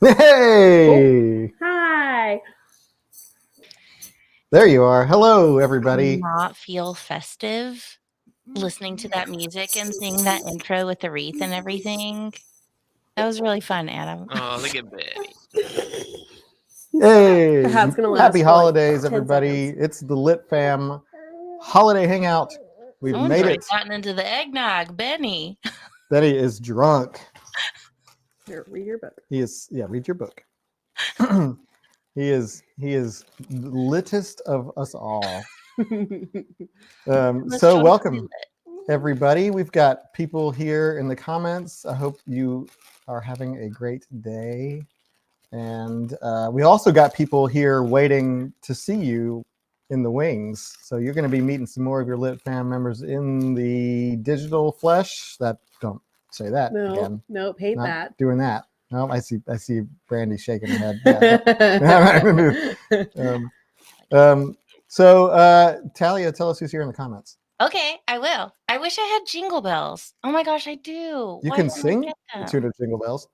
Hey! Oh, hi. There you are. Hello, everybody. Not feel festive listening to that music and singing that intro with the wreath and everything. That was really fun, Adam. Oh, look at Betty. Hey! The hat's gonna last Happy for like holidays, 10 everybody. seconds. It's the LitFam holiday hangout. We've Someone's made already it. gotten into the eggnog, Benny. Betty is drunk. Here, read your book. He is, yeah, read your book. He is the littest of us all. Let's So try welcome, to do it. everybody. We've got people here in the comments. I hope you are having a great day. And we also got people here waiting to see you in the wings. So you're going to be meeting some more of your LitFam members in the digital flesh. Don't say that again. No, hate Not that. doing that. No, I see Brandy shaking her head. Yeah, so Talia, tell us who's here in the comments. Okay, I will. I wish I had jingle bells. Oh my gosh, I do. You Why can didn't I sing get the them? tune of Jingle Bells.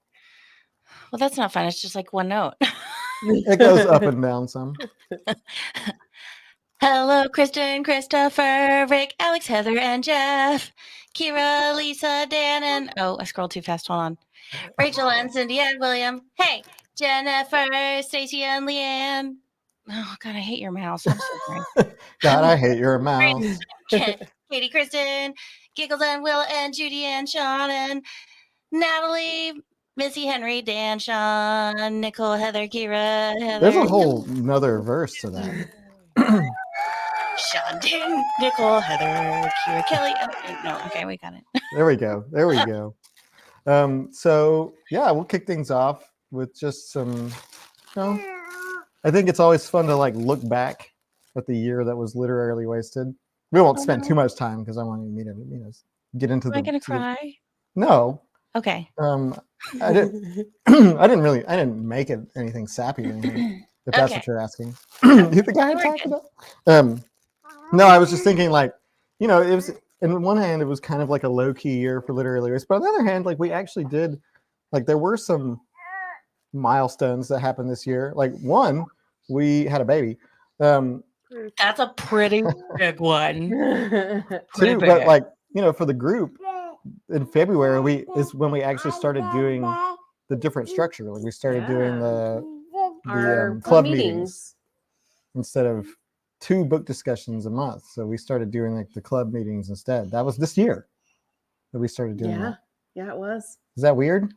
Well, that's not fun. It's just like one note. It goes up and down some. Hello, Kristen, Christopher, Rick, Alex, Heather, and Jeff. Kira, Lisa, Dan, and I scrolled too fast. Hold on. Rachel and Cindy and William. Hey, Jennifer, Stacy, and Leanne. Oh God, I hate your mouse. I'm so sorry. God, I hate your mouse. Katie, Kristen, Giggles, and Will, and Judy, and Sean, and Natalie, Missy, Henry, Dan, Sean, Nicole, Heather, Kira, Heather. There's a whole nother verse to that. Sean, Dan, Nicole, Heather, Kira, Kelly. No, okay, we got it. There we go. There we go. So yeah, we'll kick things off with just some. I think it's always fun to like look back at the year that was literally wasted. We won't spend too much time because I want you to get into Am I gonna cry? No. Okay. I didn't. I didn't make it anything sappy or anything. If that's what you're asking. You think I had talked about? No, I was just thinking like, it was. On one hand, it was kind of like a low-key year for literally race, but on the other hand, like we actually did, like there were some milestones that happened this year. Like one, we had a baby. That's a pretty big one. Two, but like for the group in February, is when we actually started doing the different structure. Like we started doing the club meetings instead of 2 book discussions a month. So we started doing like the club meetings instead. That was this year that we started doing that. Yeah, it was. Is that weird?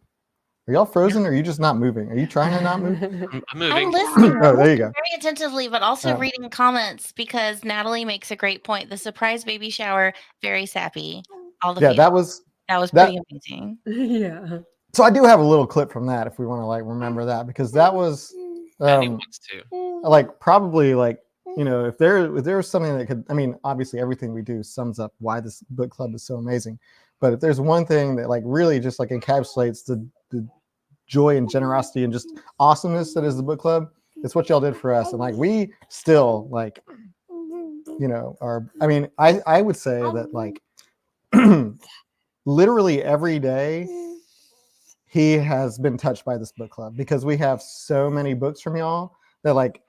Are y'all frozen or are you just not moving? Are you trying to not move? I'm moving. I'm listening. Oh, there you go. Very attentively, but also reading comments because Natalie makes a great point. The surprise baby shower, very sappy. All the that was pretty amazing. Yeah. So I do have a little clip from that if we want to like remember that, because that was wants to. like probably like if there was something that could, I mean, obviously everything we do sums up why this book club is so amazing. But if there's one thing that like really just like encapsulates the joy and generosity and just awesomeness that is the book club, it's what y'all did for us. And like we still like are, I mean, I would say that like literally every day he has been touched by this book club, because we have so many books from y'all that like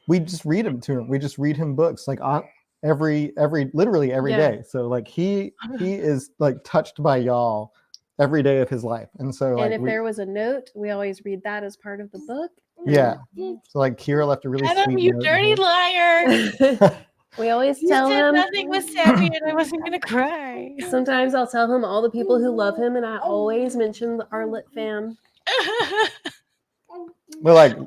we just read them to him. We just read him books like on literally every day. So like he is like touched by y'all every day of his life. And so like, if there was a note, we always read that as part of the book. Yeah. So like Kira left a really Adam, sweet you note. dirty liar. We always tell him nothing was sappy and I wasn't gonna cry. Sometimes I'll tell him all the people who love him, and I always mention our LitFam. But like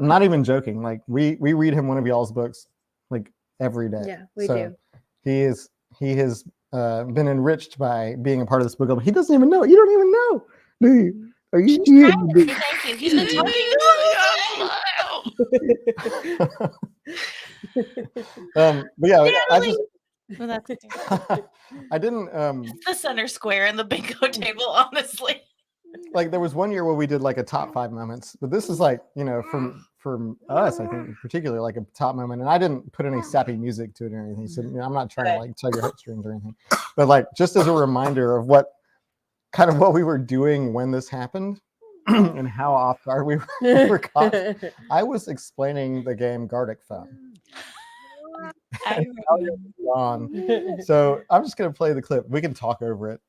not even joking. Like we read him one of y'all's books like every day. Yeah, we do. He has been enriched by being a part of this book club. He doesn't even know. You don't even know, do you? Are you? Thank you. He's been talking but yeah, I didn't. The center square and the bingo table, honestly. Like there was one year where we did like a top 5 moments, but this is like from us, I think in particular, like a top moment. And I didn't put any sappy music to it or anything, so I'm not trying to like tug your heartstrings or anything, but like just as a reminder of what we were doing when this happened. and how off guard we were caught. I was explaining the game Gartic Phone. So I'm just going to play the clip. We can talk over it.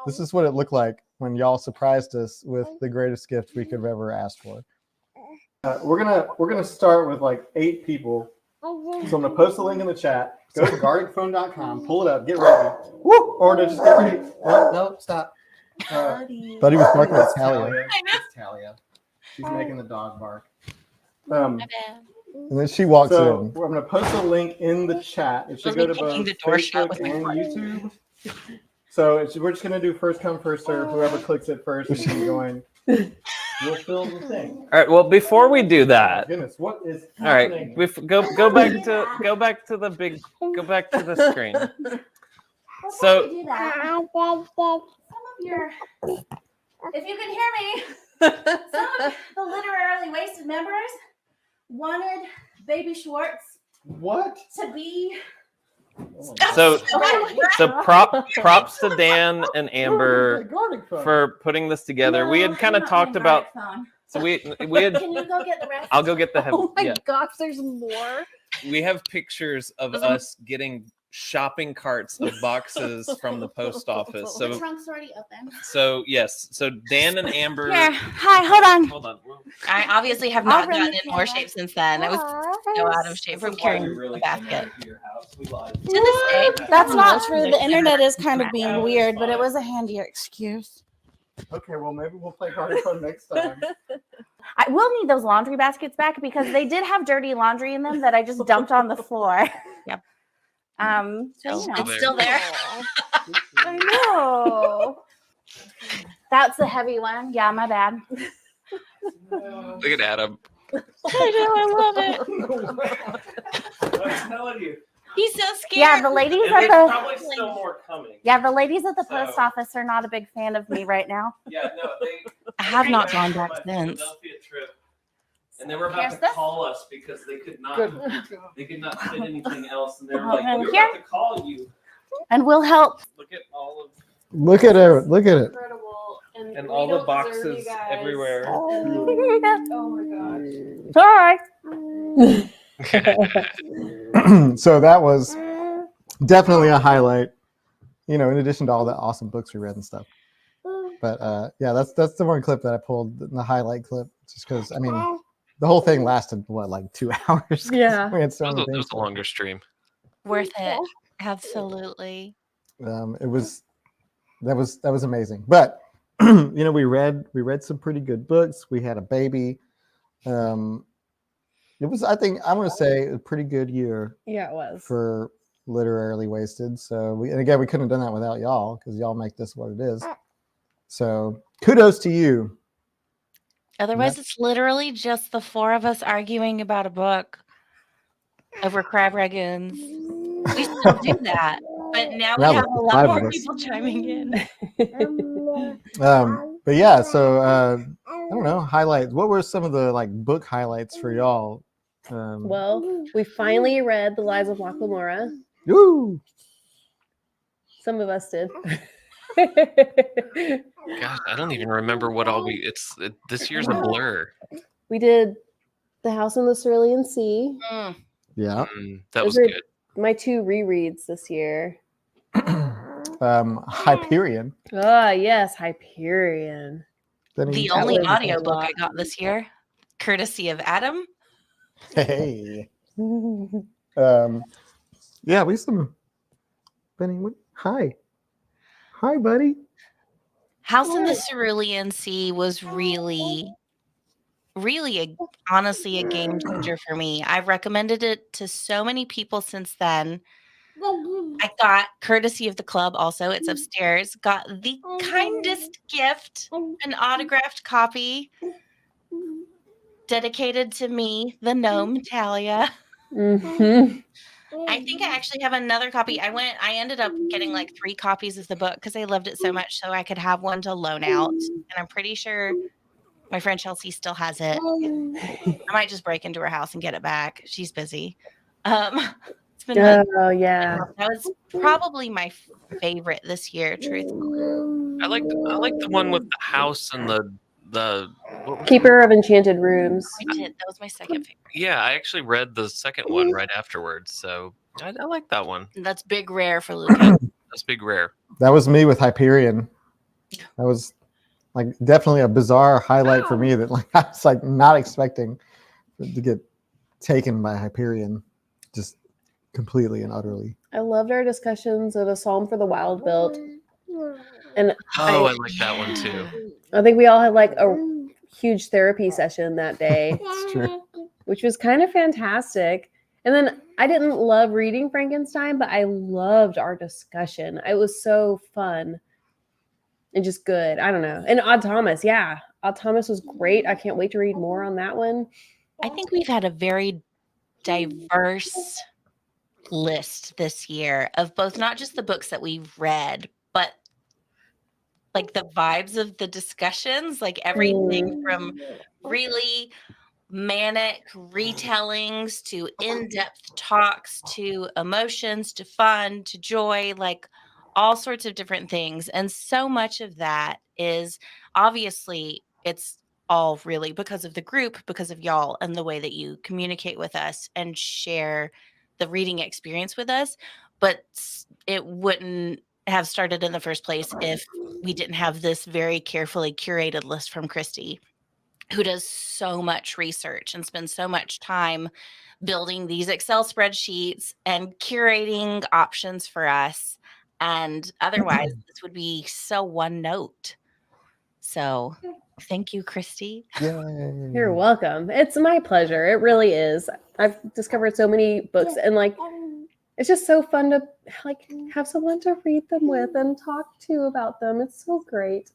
This is what it looked like when y'all surprised us with the greatest gift we could have ever asked for. We're gonna start with like 8 people. So I'm gonna post a link in the chat. Go to garticphone.com, pull it up, get ready. Woo! Or to just get ready. No, stop. Buddy was barking at Talia. It's Talia. She's making the dog bark. And then she walks in. I'm gonna post a link in the chat. It should go to both Facebook and YouTube. So we're just gonna do first come, first serve. Whoever clicks it first and can join. We'll fill the thing. All right. Well, before we do that, goodness, what is happening? All right, go back to the screen. So some of your, if you can hear me, some of the literarily wasted members wanted Baby Schwartz to be. So props to Dan and Amber for putting this together. We had kind of talked about. So we had. Can you go get the rest? I'll go get the. Oh my gosh, there's more. We have pictures of us getting shopping carts of boxes from the post office. So the trunk's already open. So yes. So Dan and Amber. Here. Hi. Hold on. I obviously have not gotten in more shape since then. I was so out of shape from carrying a basket. To this day. That's not true. The internet is kind of being weird, but it was a handier excuse. Okay, well maybe we'll play Gartic Phone next time. I will need those laundry baskets back because they did have dirty laundry in them that I just dumped on the floor. Yep. So, it's still there. I know. That's the heavy one. Yeah, my bad. Look at Adam. I love it. I'm telling you. He's so scared. Yeah, the ladies at There's the probably still more coming. Yeah, the ladies at the post office are not a big fan of me right now. Yeah, no, I have not gone back since. Philadelphia trip, and they were about to call us because they could not fit anything else, and they were like, "We're about to call you." And we'll help. Look at all of. Look at it. Look at it. Incredible. And all the boxes everywhere. Oh my gosh. Sorry. So that was definitely a highlight, in addition to all the awesome books we read and stuff. But yeah, that's the one clip that I pulled, the highlight clip, just because the whole thing lasted like 2 hours. Yeah, we had so many It was things. a longer stream. Worth it. Absolutely. That was amazing. But we read some pretty good books. We had a baby. It was, I think, I'm going to say, a pretty good year. Yeah, it was. For Literarily Wasted. So we couldn't have done that without y'all, because y'all make this what it is. So kudos to you. Otherwise, it's literally just the 4 of us arguing about a book over crab ragoons. We still do that, but now we have a lot more people chiming in. But yeah, so I don't know, highlights. What were some of the book highlights for y'all? Well, we finally read The Lies of Macklemore. Woo! Some of us did. Gosh, I don't even remember what all this year's a blur. We did The House in the Cerulean Sea. Yeah. That was good. My 2 rereads this year. Hyperion. Oh, yes, Hyperion. The only audiobook I got this year, courtesy of Adam. Hey. Yeah, we some Benny. Hi, buddy. House in the Cerulean Sea was really, honestly a game changer for me. I've recommended it to so many people since then. I got, courtesy of the club also, it's upstairs, got the kindest gift, an autographed copy dedicated to me, the gnome Talia. Mm-hmm. I think I actually have another copy. I ended up getting 3 copies of the book because I loved it so much, so I could have one to loan out. And I'm pretty sure my friend Chelsea still has it. I might just break into her house and get it back. She's busy. It's been yeah. That was probably my favorite this year, truthfully. I like the one with the house and what was Keeper of Enchanted Rooms. I did. That was my second favorite. Yeah, I actually read the second one right afterwards, so I like that one. That's big rare for Luca. That's big rare. That was me with Hyperion. That was like definitely a bizarre highlight for me that like I was like not expecting to get taken by Hyperion, just completely and utterly. I loved our discussions of A Psalm for the Wild Built. And Oh, I like that one too. I think we all had like a huge therapy session that day, It's true. which was kind of fantastic. And then I didn't love reading Frankenstein, but I loved our discussion. It was so fun and just good. I don't know. And Odd Thomas, yeah. Odd Thomas was great. I can't wait to read more on that one. I think we've had a very diverse list this year of both not just the books that we've read, but like the vibes of the discussions, like everything from really manic retellings to in-depth talks to emotions to fun to joy, like all sorts of different things. And so much of that is obviously it's all really because of the group, because of y'all and the way that you communicate with us and share the reading experience with us. But it wouldn't have started in the first place if we didn't have this very carefully curated list from Christy, who does so much research and spends so much time building these Excel spreadsheets and curating options for us. And otherwise, this would be so one note. So thank you, Christy. Yay. You're welcome. It's my pleasure. It really is. I've discovered so many books and like it's just so fun to like have someone to read them with and talk to about them. It's so great.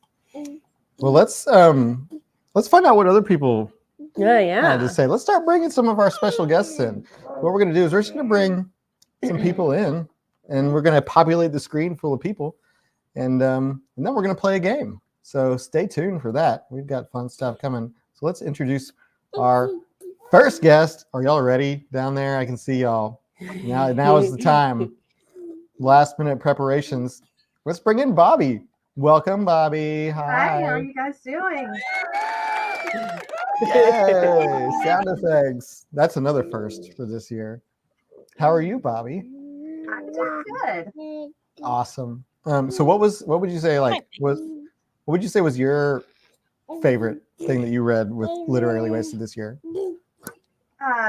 Well, let's find out what other people Yeah. had to say. Let's start bringing some of our special guests in. What we're going to do is we're just going to bring some people in, and we're going to populate the screen full of people, and then we're going to play a game. So stay tuned for that. We've got fun stuff coming. So let's introduce our first guest. Are y'all ready down there? I can see y'all. Now is the time. Last minute preparations. Let's bring in Bobby. Welcome, Bobby. Hi. Hi, how are you guys doing? Yay, sound effects. That's another first for this year. How are you, Bobby? I'm doing good. Awesome. So what would you say what would you say was your favorite thing that you read with Literarily Wasted this year?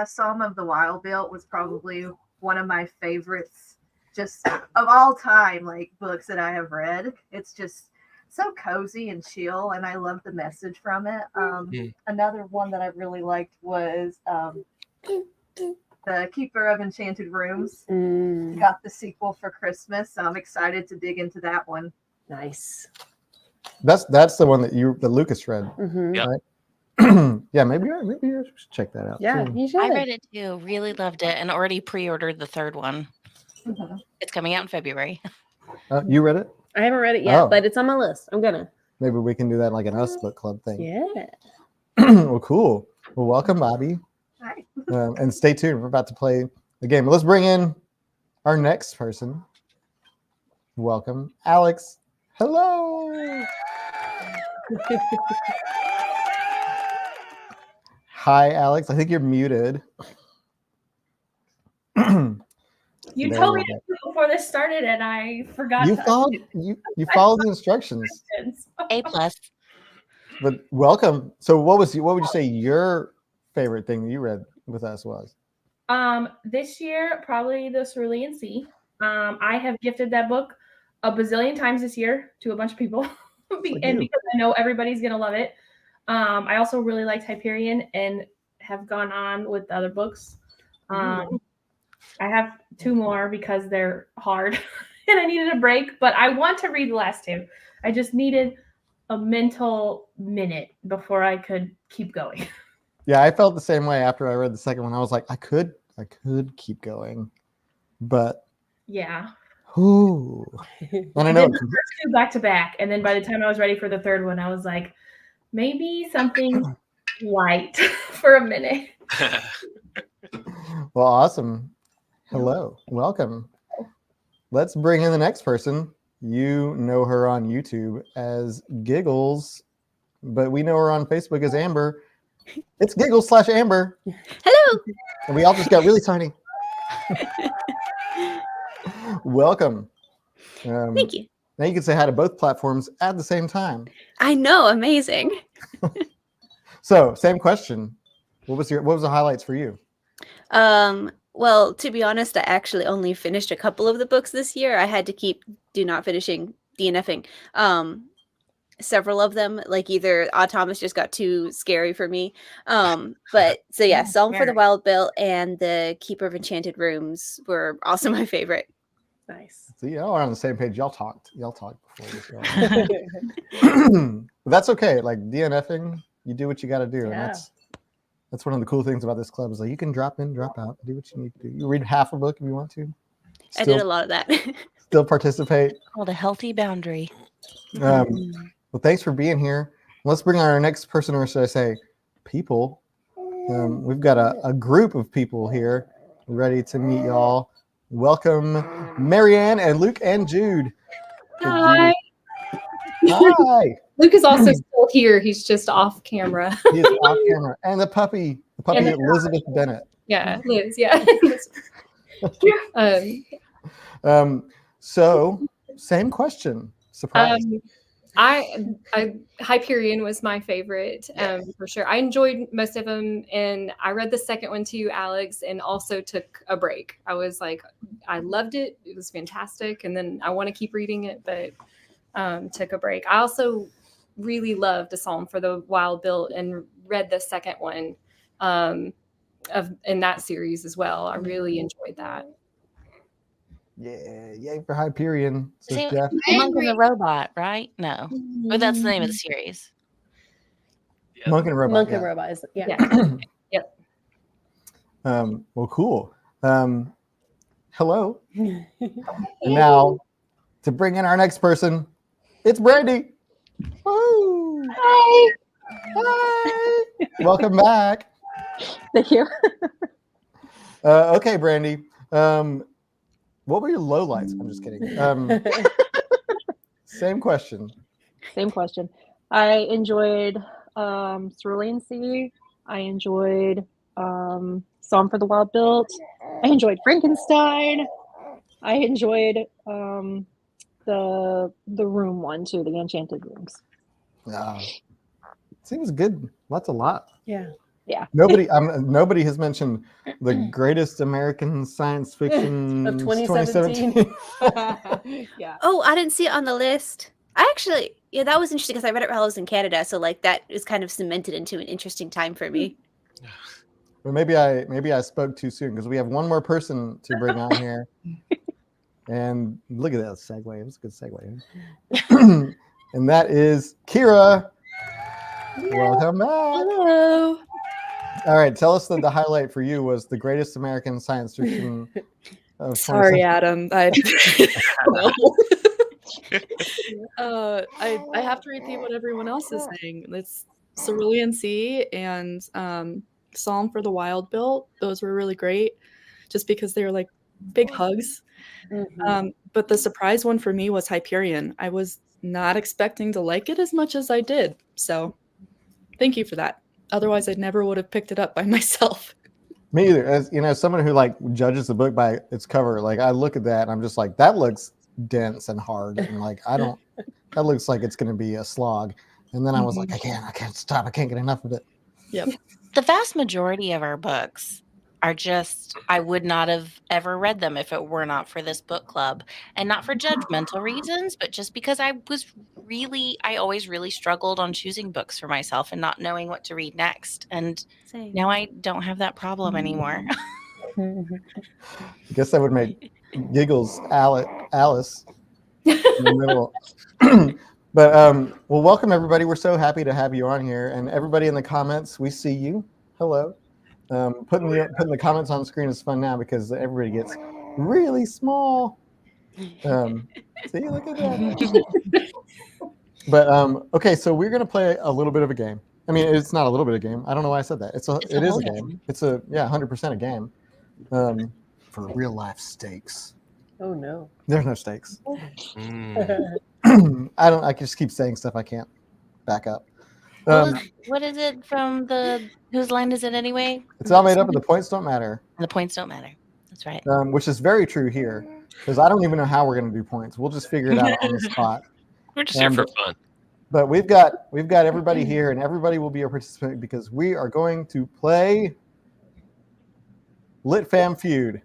Psalm of the Wild Built was probably one of my favorites just of all time, like books that I have read. It's just so cozy and chill, and I love the message from it. Another one that I really liked was The Keeper of Enchanted Rooms. Got the sequel for Christmas, so I'm excited to dig into that one. Nice. That's the one that Lucas read. Mm-hmm. Yep. Right? Yeah, maybe you should check that out. Yeah, too. you should. I read it too. Really loved it and already pre-ordered the third one. It's coming out in February. You read it? I haven't read it yet, Oh. but it's on my list. I'm gonna. Maybe we can do that like an Us Book Club thing. Yeah. Well, cool. Well, welcome, Bobby. Hi. And stay tuned. We're about to play the game. Let's bring in our next person. Welcome, Alex. Hello. Hi, Alex. I think you're muted. You There told we me to do it before this started, and I forgot. You to followed you followed the instructions. A+. But welcome. So what would you say your favorite thing that you read with us was? This year, probably the Cerulean Sea. I have gifted that book a bazillion times this year to a bunch of people, and because I know everybody's gonna love it. I also really liked Hyperion and have gone on with the other books. I have two more because they're hard and I needed a break, but I want to read the last two. I just needed a mental minute before I could keep going. Yeah, I felt the same way after I read the second one. I was like, I could keep going, but Yeah. whoo. And I I know did the first two back to back, and then by the time I was ready for the third one, I was like, maybe something light for a minute. Well, awesome. Hello, welcome. Let's bring in the next person. You know her on YouTube as Giggles. but we know her on Facebook as Amber. It's Giggles/Amber. Hello. And we all just got really tiny. Welcome. Thank you. Now you can say hi to both platforms at the same time. I know, amazing. So, same question. What was the highlights for you? Well, to be honest, I actually only finished a couple of the books this year. I had to keep DNFing. Several of them, like either Thomas just got too scary for me. But so yeah, Song for the Wild Bill and the Keeper of Enchanted Rooms were also my favorite. Nice. So y'all are on the same page. Y'all talked before this. But that's okay. Like DNFing, you do what you got to do, and that's one of the cool things about this club is like you can drop in, drop out, do what you need to do. You read half a book if you want to. I did a lot of that. Still participate. Called a healthy boundary. Well, thanks for being here. Let's bring on our next person, or should I say, people. We've got a group of people here ready to meet y'all. Welcome, Marianne and Luke and Jude. Hi. Hi. Luke is also still here. He's just off camera. He is off camera. And the puppy Elizabeth Bennett. Yeah, Liz. Yeah. So, same question. Surprise. Hyperion was my favorite for sure. I enjoyed most of them, and I read the second one too, Alex, and also took a break. I was like, I loved it. It was fantastic, and then I want to keep reading it, but took a break. I also really loved A Psalm for the Wild Bill and read the second one in that series as well. I really enjoyed that. Yeah, yay for Hyperion. So Monk and the Robot, right? No, but that's the name of the series. Monk and Robot. Monk and Robot is Yep. Well, cool. Hello. And now to bring in our next person, it's Brandy. Woo! Hi. Hi. Welcome back. Thank you. Okay, Brandy. What were your lowlights? I'm just kidding. Same question. Same question. I enjoyed Cerulean Sea. I enjoyed Song for the Wild Bill. I enjoyed Frankenstein. I enjoyed the room one too, the Enchanted Rooms. Seems good. That's a lot. Yeah. Yeah. Nobody has mentioned the greatest American science fiction of 2017. Yeah. Oh, I didn't see it on the list. That was interesting because I read it while I was in Canada, so like that is kind of cemented into an interesting time for me. But maybe I spoke too soon because we have one more person to bring on here. And look at that segue. It was a good segue. And that is Kira. Yeah. Welcome back. Hello. All right, tell us that the highlight for you was the greatest American science fiction of Sorry, Adam. I have to repeat what everyone else is saying. It's Cerulean Sea and Psalm for the Wild Bill. Those were really great just because they were like big hugs. Mm-hmm. But the surprise one for me was Hyperion. I was not expecting to like it as much as I did. So thank you for that. Otherwise, I never would have picked it up by myself. Me either. As you know, someone who like judges the book by its cover, like I look at that and I'm just like, that looks dense and hard, and like that looks like it's going to be a slog. And then I was like, I can't stop. I can't get enough of it. Yep. The vast majority of our books are just, I would not have ever read them if it were not for this book club, and not for judgmental reasons, but just because I always really struggled on choosing books for myself and not knowing what to read next. And now I don't have that problem anymore. I guess that would make Giggles Alice in the middle. But well, welcome everybody. We're so happy to have you on here, and everybody in the comments, we see you. Hello. Putting the comments on screen is fun now because everybody gets really small. See, look at that. But okay, so we're gonna play a little bit of a game. I mean, it's not a little bit of a game. I don't know why I said that. It is a game. It's 100% a game. For real life stakes. Oh no. There's no stakes. I just keep saying stuff I can't back up. What is it from the whose line is it anyway? It's all made up, and the points don't matter. The points don't matter. That's right. Which is very true here, because I don't even know how we're going to do points. We'll just figure it out on the spot. We're just here for fun. But we've got everybody here, and everybody will be a participant because we are going to play LitFam Feud.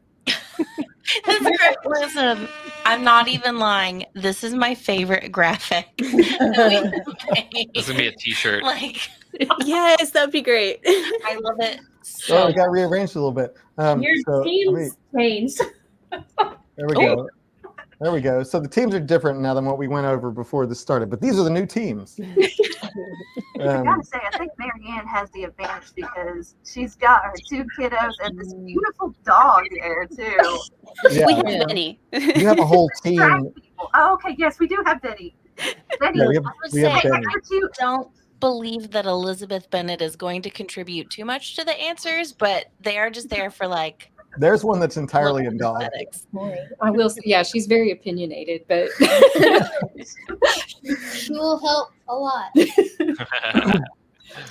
Listen, I'm not even lying. This is my favorite graphic. This is gonna be a T-shirt. Like, yes, that'd be great. I love it. So it got rearranged a little bit. Your team's changed. There we go. There we go. So the teams are different now than what we went over before this started, but these are the new teams. I gotta say, I think Marianne has the advantage because she's got her 2 kiddos and this beautiful dog there too. Yeah. We have Benny. You have a whole team. Oh, okay, yes, we do have Benny. Benny, Yeah, we have Benny. Don't believe that Elizabeth Bennet is going to contribute too much to the answers, but they are just there for like. There's one that's entirely in dog. I will. Yeah, she's very opinionated, but She will help a lot.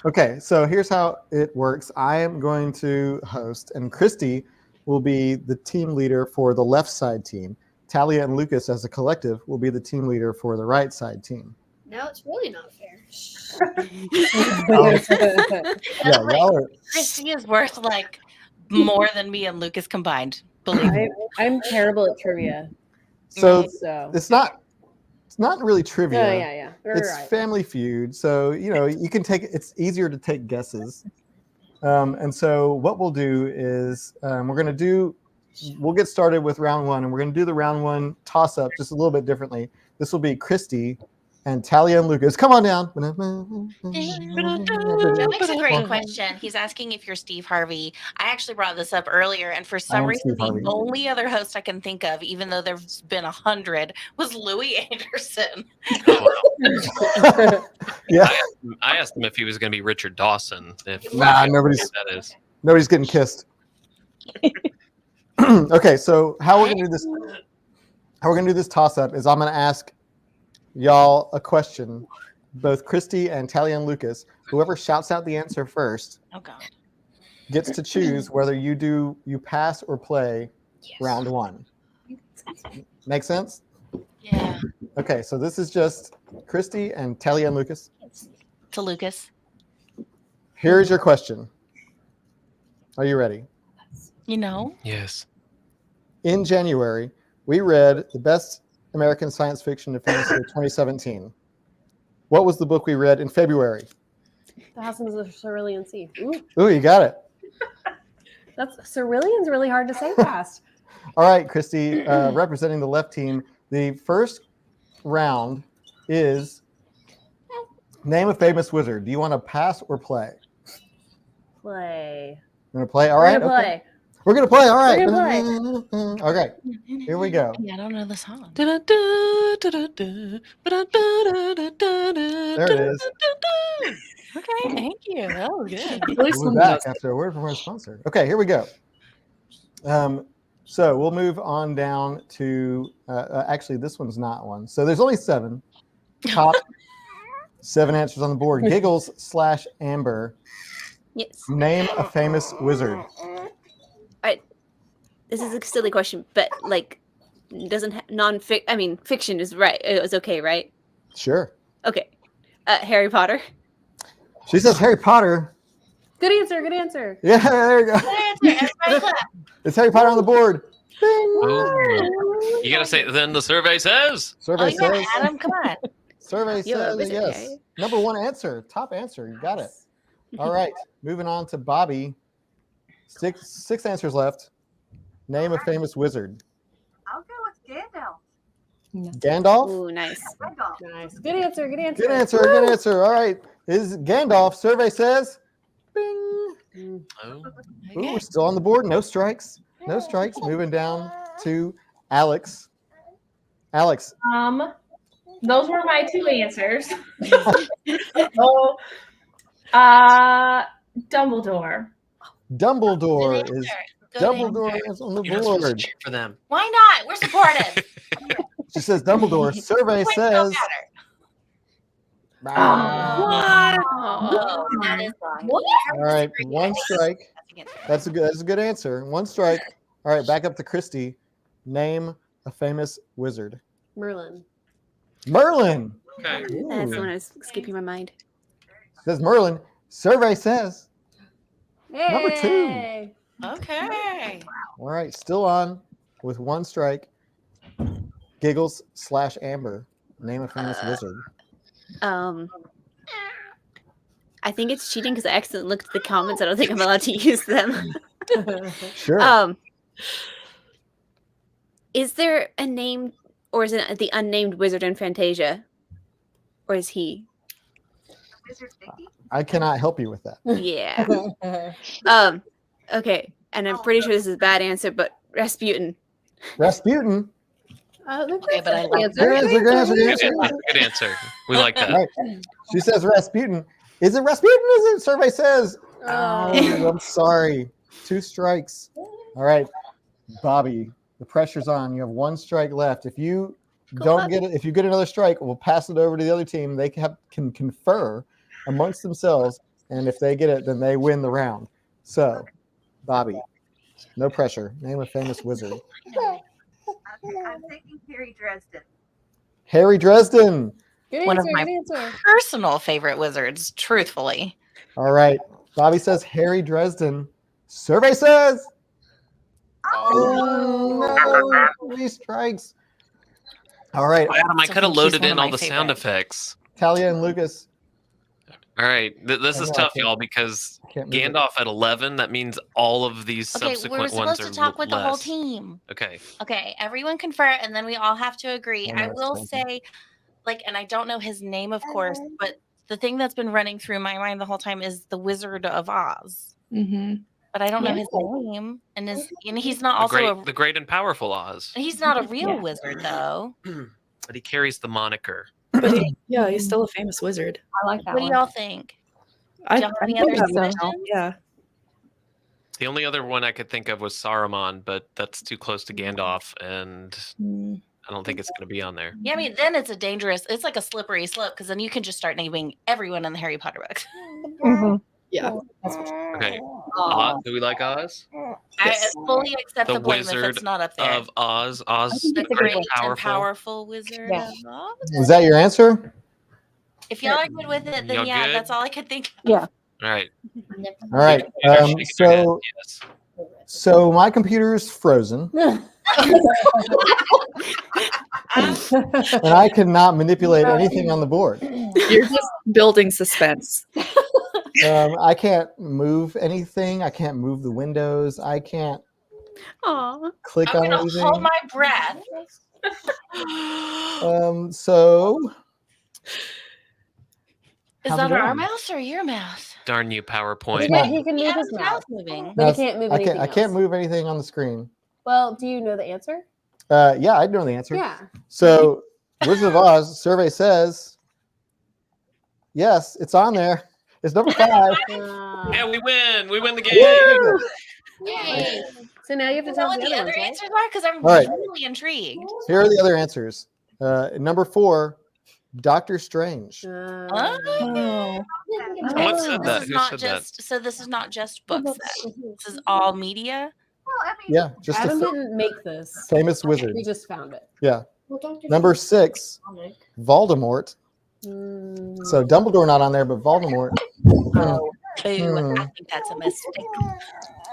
Okay, so here's how it works. I am going to host, and Christy will be the team leader for the left side team. Talia and Lucas, as a collective, will be the team leader for the right side team. Now it's really not fair. Yeah, y'all are. Christy is worth like more than me and Lucas combined. Believe me. I'm terrible at trivia. So So. it's not really trivia. Oh, yeah. It's Right. Family Feud, so you can take. It's easier to take guesses. And so what we'll do is we'll get started with round 1, and we're going to do the round 1 toss up just a little bit differently. This will be Christy and Talia and Lucas. Come on down. That makes a great question. He's asking if you're Steve Harvey. I actually brought this up earlier, and for some reason, the only other host I can think of, even though there's been 100, was Louis Anderson. Yeah. I asked him if he was going to be Richard Dawson. Nobody's getting kissed. Okay, so how we're gonna do this toss up is I'm gonna ask y'all a question, both Christy and Talia and Lucas. Whoever shouts out the answer first gets to choose whether you pass or play round 1. Make sense? Yeah. Okay, so this is just Christy and Talia and Lucas. To Lucas. Here's your question. Are you ready? Yes. In January, we read the best American science fiction and fantasy of 2017. What was the book we read in February? The House of the Cerulean Sea. Ooh, Ooh, you got it. that's Cerulean's really hard to say fast. All right, Christy, representing the left team. The first round is name a famous wizard. Do you want to pass or play? Play. You want to play? All right. We're gonna play. We're going to play. All right. We're gonna Okay. Here we go. Yeah, I don't know the song. There it is. Okay, thank you. That was good. We're back after a word from our sponsor. Okay, here we go. So we'll move on down to, actually, this one's not one. So there's only 7. Top 7 answers on the board. Giggles/Amber. Yes. Name a famous wizard. This is a silly question, but like, fiction is right. It was okay, right? Sure. Okay. Harry Potter. She says Harry Potter. Good answer. Good answer. Yeah, there you go. Good answer. Everybody clap. It's Harry Potter on the board. Oh. You got to say, then the survey says. Survey says. Adam, come on. Survey You're a says wizard, yes. Harry. Number 1 answer. Top answer. You got it. All right. Moving on to Bobby. 6 answers left. Name a famous wizard. I'll go with Gandalf. Gandalf? Ooh, nice. Nice. Good answer. Good answer. Good answer. Good answer. All right. Is Gandalf. Survey says. Bing. Ooh, we're still on the board. No strikes. No strikes. Moving down to Alex. Alex. Those were my 2 answers. Dumbledore. Dumbledore is on the board. For them. Why not? We're supportive. She says Dumbledore. Survey says. Wow. Oh, that is wrong. All right, one strike. That's a good answer. One strike. All right, back up to Christy. Name a famous wizard. Merlin. Merlin. Okay. That's the one I was skipping my mind. Says Merlin. Survey says number 2. Hey. Okay. All right, still on with one strike. Giggles/Amber. Name a famous wizard. I think it's cheating because I accidentally looked at the comments. I don't think I'm allowed to use them. Sure. Is there a name, or is it the unnamed wizard in Fantasia, or is he? I cannot help you with that. Yeah. Okay, and I'm pretty sure this is a bad answer, but Rasputin. Rasputin. Okay, but I like Good answer. Good answer. Good Good answer. answer. Good answer. We like that. All right. She says Rasputin. Is it Rasputin? Is it? Survey says. Oh, I'm sorry. 2 strikes. All right, Bobby. The pressure's on. You have 1 strike left. If you don't get it, if you get another strike, we'll pass it over to the other team. They can confer amongst themselves, and if they get it, then they win the round. So, Bobby, no pressure. Name a famous wizard. I'm thinking Harry Dresden. Harry Dresden. Good One answer, of my good answer. personal favorite wizards, truthfully. All right. Bobby says Harry Dresden. Survey says. Oh, no. 3 strikes. All right. Adam, I So could have he's loaded one in of all my the sound favorite. effects. Talia and Lucas. All right. This I is know, I tough, can't- y'all, because can't move it. Gandalf at 11, that means all of these Okay, we're subsequent supposed ones to are talk with the whole less. team. Okay. Okay, everyone confer, and then we all have to agree. Oh, no, I it's will fine. say, like, and I don't know his name, of course, but the thing that's been running through my mind the whole time is the Wizard of Oz. Mm-hmm. But I don't know Yeah. his name, and he's not also The great and powerful Oz. he's not a real Yeah. wizard though. But he carries the moniker. But yeah, he's still a famous wizard. I like that What do one. y'all think? I Do y'all have any think other so. suggestions? Yeah. The only other one I could think of was Saruman, but that's too close to Gandalf, and Mm. I don't think it's going to be on there. Yeah, I mean, then it's it's like a slippery slope because then you can just start naming everyone in the Harry Potter books. Mm-hmm. Yeah. Okay. Oz, do we like Oz? I fully accept The the blame if Wizard it's not up there. Of Oz. Oz, the the great great and and powerful wizard Yeah. of Oz. Was that your answer? If y'all are good with it, then Y'all yeah, good? that's all I could think of. Yeah. All right. All right. Yes. So my computer's frozen, and I cannot manipulate anything on the board. You're just building suspense. I can't move anything. I can't move the windows. I can't Aw. click I'm on gonna anything. hold my breath. So Is how's that it our going? mouse or your mouse? Darn you, PowerPoint. It's not- He can move Yeah, his his mouth, mouth moving. but he can't move anything I can't else. move anything on the screen. Well, do you know the answer? Yeah, I know the answer. Yeah. So Wizard of Oz survey says yes, it's on there. It's number 5. Yeah, we win. We win the game. Yay. So now you have to You know tell us what the the other other ones, right? answers are? Because I'm All right. really intrigued. Here are the other answers. Number 4, Doctor Strange. Oh. Someone said This that. is Who not said just so. This is not just books. Then. This is all media. Well, I mean, Yeah, just a Adam didn't make this. famous wizard. We just found it. Yeah. Well, Dr. Number 6, Voldemort. So Dumbledore not on there, but Voldemort. Oh, boo. Hmm. I think that's a mistake.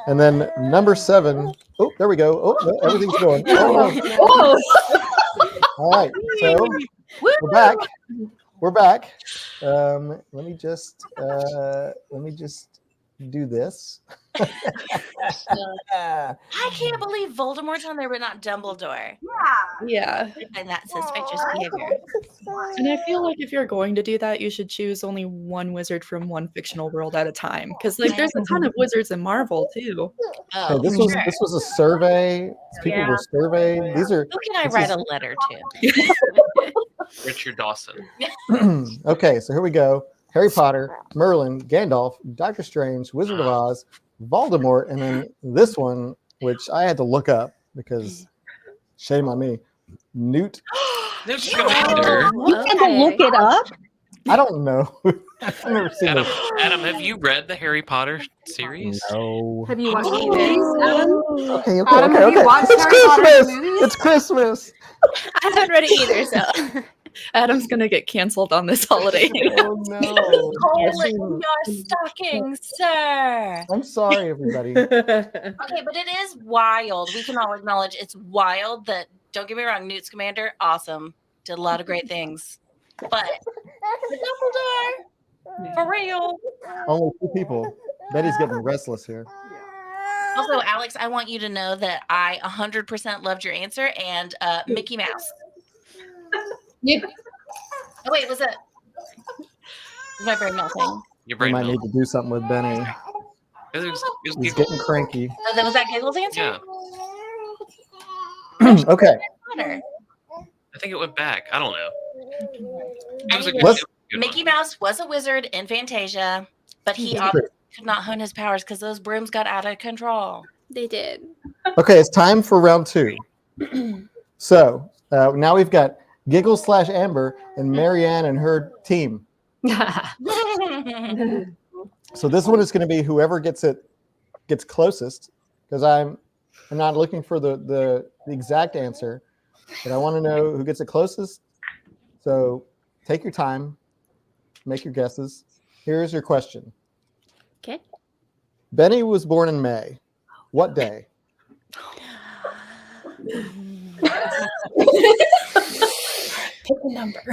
And then number 7. Oh, there we go. Oh, no, everything's going. Oh. All right. So we're back. We're back. Let me just do this. I can't believe Voldemort's on there, but not Dumbledore. Yeah. And that's suspicious behavior. And I feel like if you're going to do that, you should choose only one wizard from one fictional world at a time. Because like there's a ton of wizards in Marvel too. So Oh, this sure. was a survey. People Yeah. were surveyed. These are Who can I this write is- a letter to? Richard Dawson. Okay, so here we go. Harry Potter, Merlin, Gandalf, Doctor Strange, Wizard of Oz, Voldemort, and then this one, which I had to look up because shame on me. Newt. Newt Scamander. You had to look it up. I don't know. I've never seen Adam, this. Adam, have you read the Harry Potter series? No. Have you watched the movies, Adam? Okay. Adam, have you watched It's Harry Potter Christmas. movies? It's Christmas. I haven't read it either, so Adam's gonna get canceled on this holiday. Oh no. Hole in your stocking, sir. I'm sorry, everybody. Okay, but it is wild. We can all acknowledge it's wild that, don't get me wrong, Newt Scamander, awesome. Did a lot of great things. But the Dumbledore, for real. Only 2 people. Betty's getting restless here. Also, Alex, I want you to know that I 100% loved your answer, and Mickey Mouse. Yeah. Oh, wait, was it? My brain melting. Your We brain might melted. need to do something with Benny. It was He's Giggles. getting cranky. Oh, that was that Giggles answer? Yeah, Okay. Potter. I think it went back. I don't know. It was a Anyway, good, it was a good Mickey one. Mouse was a wizard in Fantasia, but he That's obviously could not hone his powers because those brooms got out of control. they did. Okay, it's time for round 2. So now we've got Giggles / Amber and Marianne and her team. So this one is going to be whoever gets closest, because I'm not looking for the exact answer, but I want to know who gets it closest. So take your time, make your guesses. Here's your question. Okay. Benny was born in May. What day? Pick a number.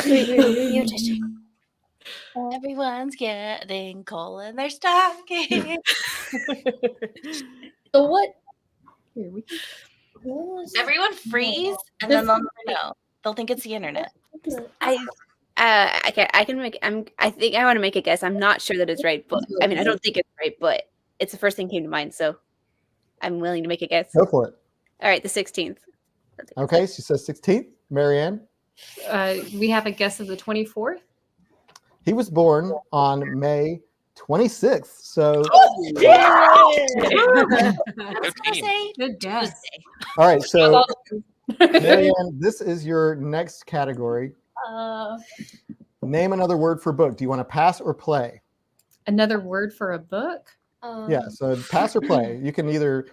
You just Everyone's getting coal in their stocking. So what? Here we can. What was it? Everyone freeze, and then they'll never know. They'll think it's the internet. okay, I can make. I think I want to make a guess. I'm not sure that it's right, but I mean, I don't think it's right, but it's the first thing came to mind, so I'm willing to make a guess. Go for it. All right, the 16th. Okay, she says 16th. Marianne? We have a guess of the 24th. He was born on May 26th. So, Good guess. all right. So, Marianne, this is your next category. Name another word for book. Do you want to pass or play? Another word for a book? Yeah. So, pass or play. You can either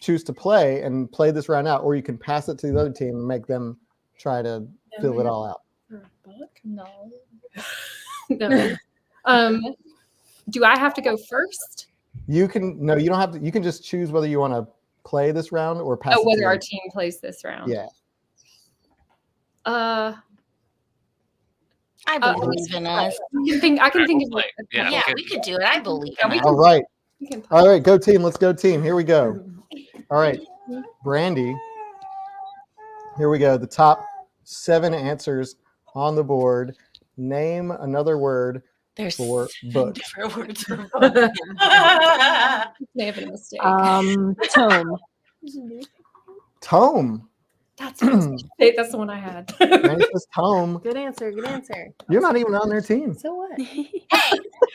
choose to play and play this round out, or you can pass it to the other team and make them try to fill it all out. For a book? No. No. Do I have to go first? You can you don't have to. You can just choose whether you want to play this round or pass. Oh, it to whether the our other team plays this round. Yeah. I believe in us. I can think of Yeah, we could do it. I believe in us. All right. All right, go team. Let's go team. Here we go. All right, Brandy. Here we go. The top 7 answers on the board. Name another word for book. Different words for May have been a mistake. Tome. Tome. That's the one I had. Brandy says tome. Good answer. Good answer. You're not even on their team. So what?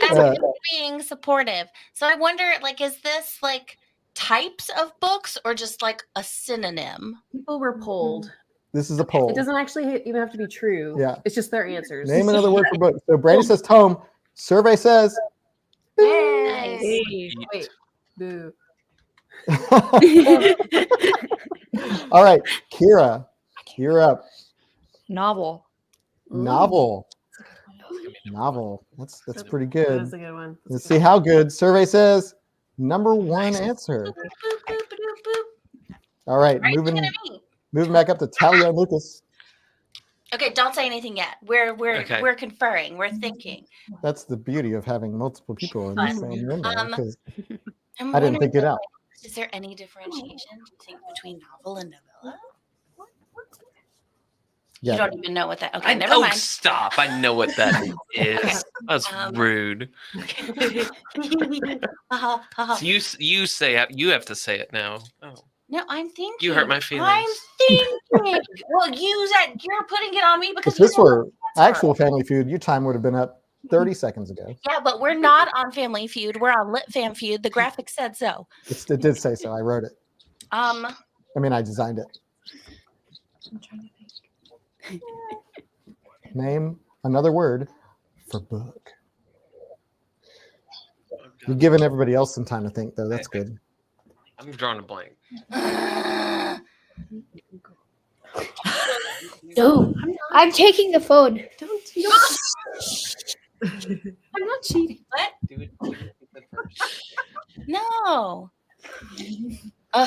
That's being supportive. So I wonder, like, is this like types of books or just like a synonym? People were polled. This is a poll. It doesn't actually even have to be true. Yeah. It's just their answers. Name another word for book. So Brandy says tome. Survey says. Hey. Wait. Boo. All right, Kira, you're up. Novel. Novel. Novel. That's pretty good. That's a good one. Let's see how good. Survey says number 1 answer. All right, moving back up to Talia and Lucas. Okay, don't say anything yet. We're conferring. We're thinking. That's the beauty of having multiple people in the same room. Because I'm I didn't wondering, think it out. Is there any differentiation do you think between novel and novella? Yeah. You don't even know what that. Okay, never mind. Stop! I know what that is. That's rude. So you say it. You have to say it now. Oh. No, I'm thinking. You hurt my feelings. I'm thinking. Well, you're putting it on me because If this were actual Family Feud, your time would have been up 30 seconds ago. Yeah, but we're not on Family Feud. We're on LitFam Feud. The graphic said so. It did say so. I wrote it. I mean, I designed it. I'm trying to think. Name another word for book. You're giving everybody else some time to think, though. That's good. I'm drawing a blank. No, I'm taking the phone. Don't. I'm not cheating. What? Do it first. No.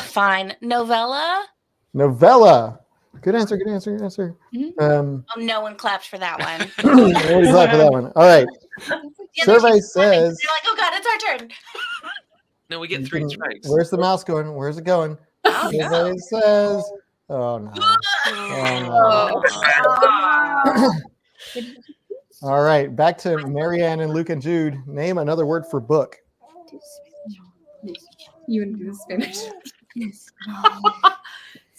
Fine. Novella. Novella. Good answer. Good answer. Good answer. Oh, no one clapped for that one. Nobody clapped for that one. All right. Yeah, Survey they're says. like, oh God, it's our turn. No, we get 3 strikes. Where's the mouse going? Where's it going? Survey says. Oh no. Oh, no. All right. Back to Marianne and Luke and Jude. Name another word for book. You and do Spanish.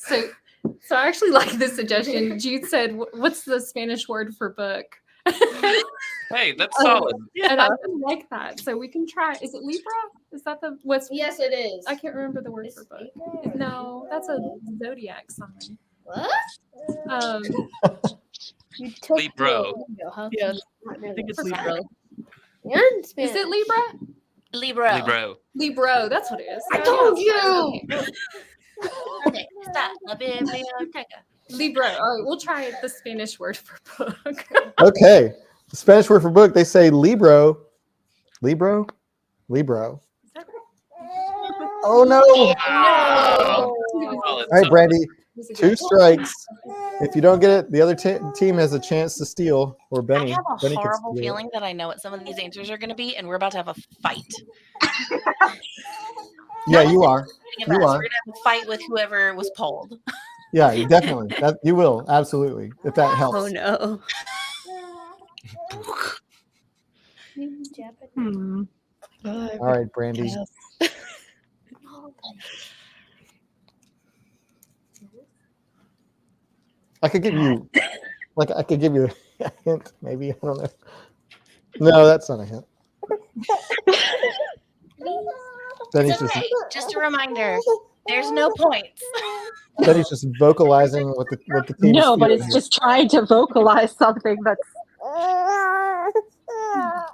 So I actually like this suggestion. Jude said, "What's the Spanish word for book?" Hey, that's solid. And I really like that. So we can try. Is it Libra? Is that the what's? Yes, it is. I can't remember the word for book. No, that's a zodiac sign. What? You took Libra. Yes, I think it's Libra. Is it Libra? Libra. Libra. That's what it is. I told you. Okay, stop. La biblioteca. Libra. All right, we'll try the Spanish word for book. Okay. The Spanish word for book, they say libro. Libro? Libro. Oh, no. All right, Brandy. 2 strikes. If you don't get it, the other team has a chance to steal, or Benny. I have a Benny can horrible steal it. feeling that I know what some of these answers are going to be, and we're about to have a fight. Yeah, you are. We're You are. going to have a fight with whoever was polled. Yeah, definitely. That you will absolutely, if that helps. Oh no. All right, Brandy. I could give you, I could give you a hint, maybe. I don't know. No, that's not a hint. Benny's It's okay. Just a reminder. There's no points. Benny's just vocalizing what the team. No, is but feeling it's here. just trying to vocalize something that's.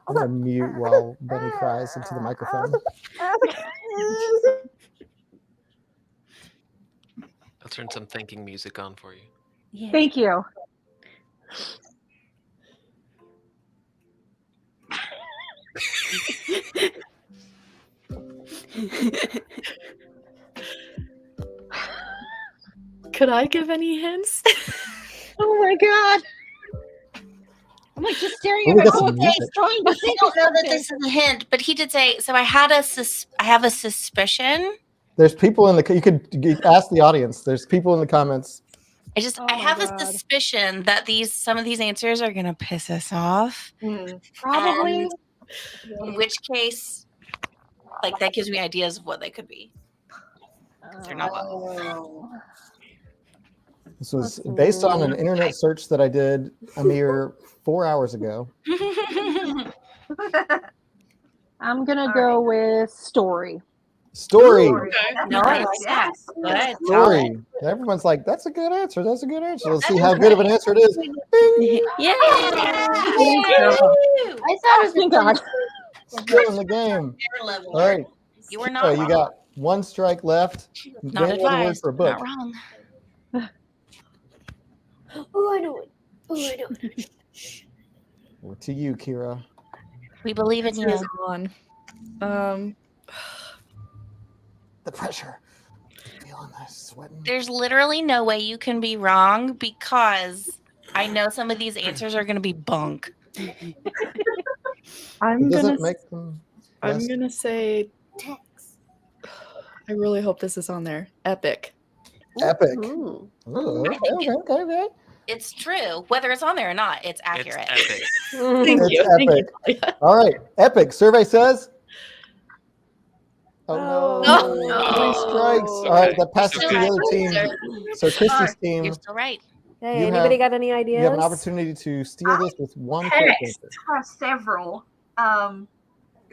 I'm gonna mute while Benny cries into the microphone. I'll turn some thinking music on for you. Yeah. Thank you. Could I give any hints? Oh my god. I'm like just staring Oh, at we my got some book music. face, trying to I think don't of know that something. this is a hint, but he did say. So I have a suspicion. There's people in the. You could ask the audience. There's people in the comments. I have a suspicion that some of these answers are gonna piss us off. Probably. And in which case, like that gives me ideas of what they could be. They're not well. This was based on an internet search that I did a mere 4 hours ago. I'm gonna go with story. Story. Nice. Yes. Good. Story. Everyone's like, that's a good answer. That's a good answer. Let's see how good of an answer it is. Bing. Yeah. I thought it was God. Still in the game. Level. All right. You were not So wrong. you got 1 strike left. Not Name another word advised. for a book. Not wrong. Oh, I know it. Oh, I know it. Or to you, Kira. We believe in you. On. The pressure. Feeling this, sweating. There's literally no way you can be wrong because I know some of these answers are going to be bunk. I'm It doesn't gonna. make them. I'm Yes. gonna say. I really hope this is on there. Epic. Epic. Ooh. Ooh, okay. It's true. Whether it's on there or not, it's accurate. It's epic. Thank It's you. epic. Thank you. All right. Epic. Survey says. Oh No. no. 3 strikes. All right. That passes to the other team. So Christy's team. You're still right. Hey, You anybody have- got any ideas? You have an opportunity to steal this with 1 correct answer. I have several.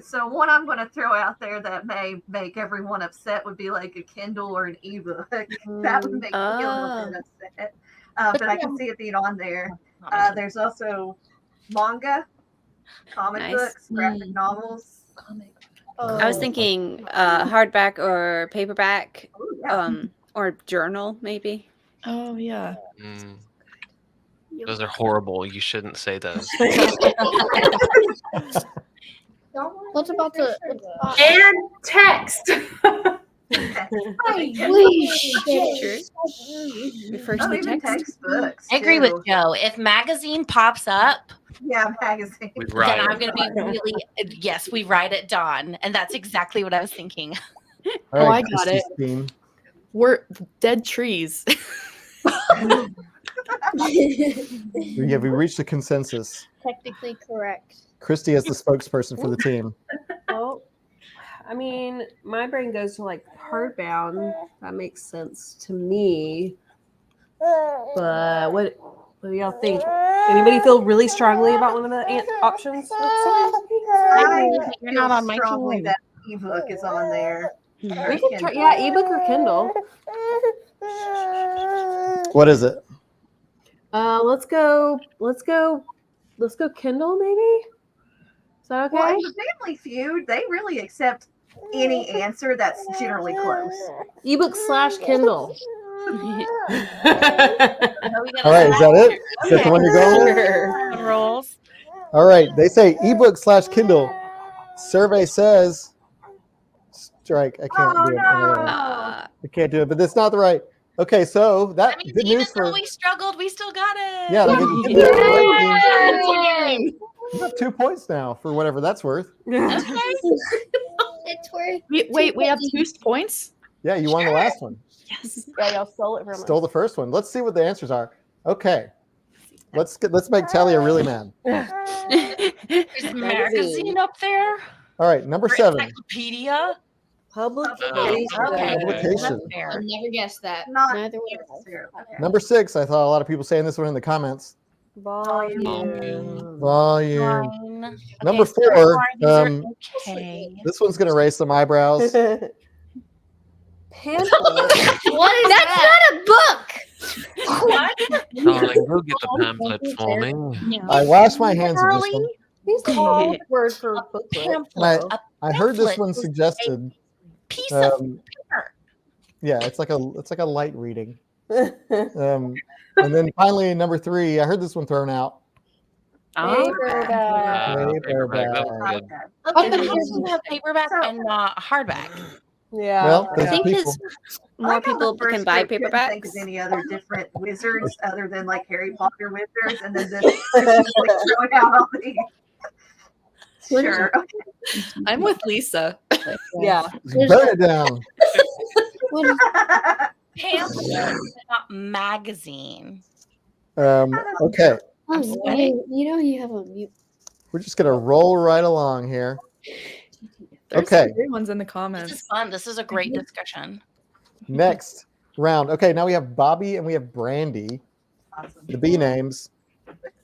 So one I'm going to throw out there that may make everyone upset would be like a Kindle or an ebook. That would make me a little bit upset. But I can see it being on there. There's also manga, comic Nice. books, graphic novels. I was thinking hardback or paperback, yeah. or journal maybe. Oh yeah. Mm. Those are horrible. You shouldn't say those. What's about the And text. Refers Oh, to even text. textbooks. I agree with too. Joe. If magazine pops up, Yeah, magazine. We then riot. I'm going to be really, yes, we ride at dawn. And that's exactly what I was thinking. All Oh, right, I got Christy's it. team. We're dead trees. We reached a consensus. Technically correct. Christy is the spokesperson for the team. Well, I mean, my brain goes to like hardbound. That makes sense to me. But what do y'all think? Anybody feel really strongly about one of the options? You're not on my strongly team. that ebook is on there. We can try, yeah, ebook or Kindle. What is it? Let's go Kindle maybe. Is that okay? Well, in the Family Feud, they really accept any answer that's generally close. Ebook / Kindle. All right, is that it? Is that the one you're going with? Rolls. All right, they say ebook / Kindle. Survey says strike. I can't do it. I can't do it, but that's not the right. Okay, so that good Even news though for we struggled, we still got it. yeah. They get the right team. Yay! You have 2 points now for whatever that's worth. It's worth. Wait, we have 2 points? Yeah, you won the last one. Yes. Yeah, y'all stole it from us. Stole the first one. Let's see what the answers are. Okay, let's make Talia really mad. There's a magazine up there. All right, number 7. Encyclopedia. Publication. Publication. I never guessed that. Not Neither would I. necessarily. Number 6. I thought a lot of people saying this one in the comments. Volume. Volume. Fine. Number Okay, so 4. these are okay. This one's gonna raise some eyebrows. Pamphlet. What is that? Not a book. What? Darling, go get the pamphlet for me. I wash my hands of this one. These are word for booklet. And I heard this one suggested. Piece of paper. Yeah, it's like a light reading. And then finally number 3. I heard this one thrown out. Paperback. Paperback. That was good. Okay, then how do you have paperback and not hardback? Yeah. Well, I there's think people. it's more people can buy Couldn't think paperbacks. of any other different wizards other than like Harry Potter wizards, and then like throwing out all these. Sure. I'm with Lisa. Yeah. Burn it down. Pamphlet, not magazine. Okay, You have a mute. we're just gonna roll right along here. There's Okay. some great ones in the This comments. is fun. This is a great discussion. Next round. Okay, now we have Bobby and we have Brandy, the B names.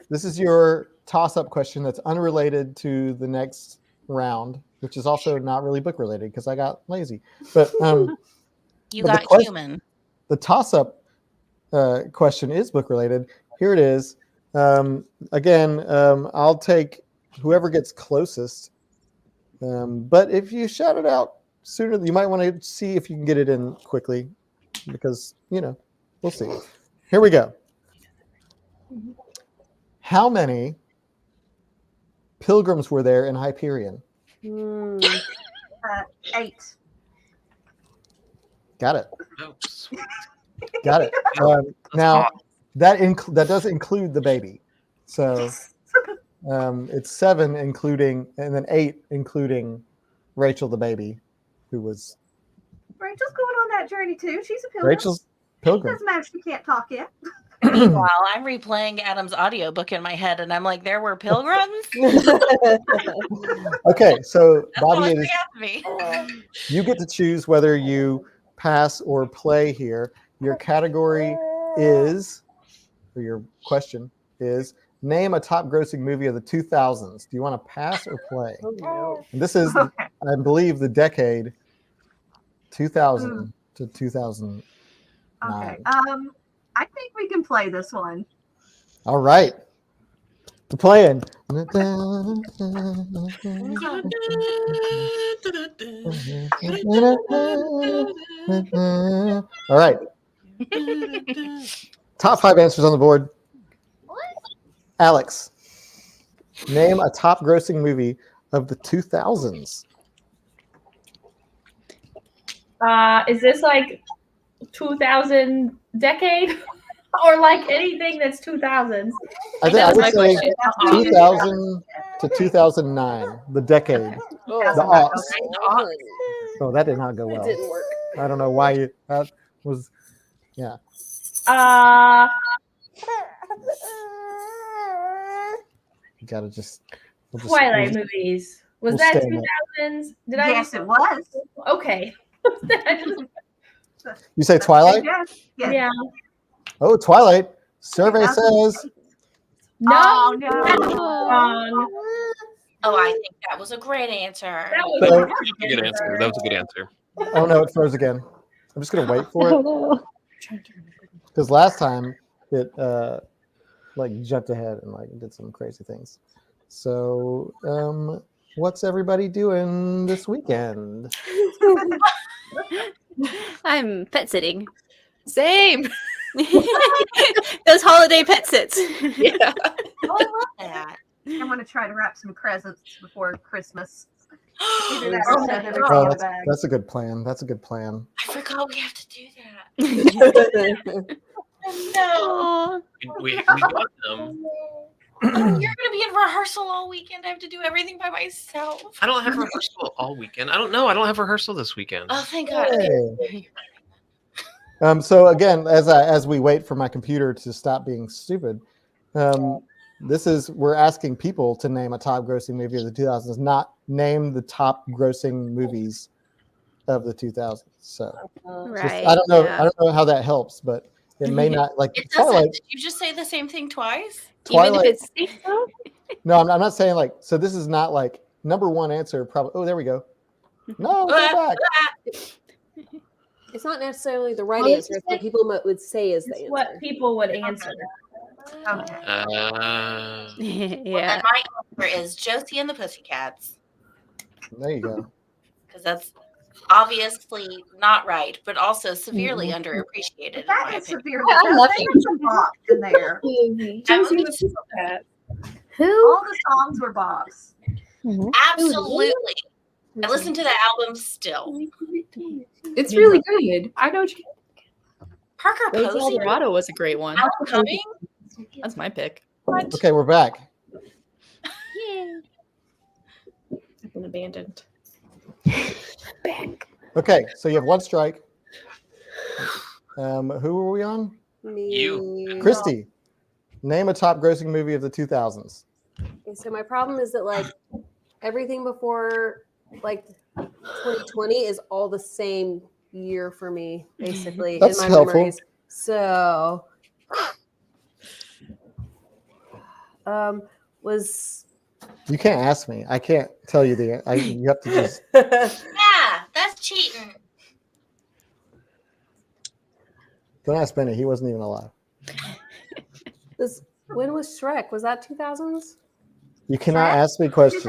This is your toss-up question that's unrelated to the next round, which is also not really book related because I got lazy. But You but the got human. the toss-up question is book related. Here it is. Again, I'll take whoever gets closest. But if you shout it out sooner, you might want to see if you can get it in quickly because, we'll see. Here we go. How many pilgrims were there in Hyperion? 8. Got it. Oh, sweet. Got it. Now, that does include the baby. So it's 7 including, and then 8 including Rachel the baby, who was Rachel's going on that journey too. She's a pilgrim. Rachel's pilgrim. Doesn't matter if she can't talk yet. Meanwhile, I'm replaying Adam's audiobook in my head, and I'm like, there were pilgrims? Okay, so That's all Bobby, it it is, got me. you get to choose whether you pass or play here. Your category is, or your question is, name a top grossing movie of the 2000s. Do you want to pass or play? And this is, I believe, the decade 2000 to 2009. Okay. I think we can play this one. All right. We're playing. All right. Top 5 answers on the board. Alex, name a top grossing movie of the 2000s. Is this like 2000 decade or like anything that's 2000s? I would say 2000 to 2009, the decade. The aughts. Oh, that did not go well. It didn't work. I don't know why that was. Yeah. You gotta just. Twilight movies. Was that stay in 2000s? Did I? Yes, it was. Okay. You say Twilight? Yes. Yeah. Oh, Twilight. Survey says. No. Oh, no. That's wrong. Oh, I think that was a great answer. That was So- That was a good answer. That was a good answer. Oh no, it froze again. I'm just gonna wait for it because last time it like jumped ahead and like did some crazy things. So what's everybody doing this weekend? I'm pet sitting. Same. Those holiday pet sits. Yeah. Oh, I love that. I'm going to try to wrap some presents before Christmas. Either that Oh or my set everything God. in a bag. That's a good plan. That's a good plan. I forgot we have to do that. No. Aw. We got them. You're going to be in rehearsal all weekend. I have to do everything by myself. I don't have rehearsal all weekend. I don't know. I don't have rehearsal this weekend. Oh, thank God. Hey. So again, as we wait for my computer to stop being stupid, we're asking people to name a top grossing movie of the 2000s, not name the top grossing movies of the 2000s. So Right. I don't know. yeah. I don't know how that helps, but it may not like It doesn't. Twilight. Did you just say the same thing twice? Twilight. Even if it's No, I'm not saying like. So this is not like number one answer. Probably. Oh, there we go. No, go back. It's not necessarily the right Well, answer. It's what people would say is the It's answer. what people would answer. Okay. yeah. And my answer is Josie and the Pussycats, There you go. because that's obviously not right, but also severely underappreciated. In That my is opinion. severe. I love There was some bops in there. Josie and the Pussycats. All the songs were bops. Absolutely. I listen to the album still. It's really good. I know. Parker Rose Posey. Eldorado was a great one. Coming. That's my pick. Okay, we're back. I've been abandoned. Okay, so you have one strike. Who were we on? You. Christy. Name a top grossing movie of the 2000s. Okay, so my problem is that like everything before like 2020 is all the same year for me, basically That's in my helpful. memories. So was You can't ask me. I can't tell you you have to just. Yeah, that's cheating. Don't ask Benny. He wasn't even alive. when was Shrek? Was that 2000s? You cannot ask me questions.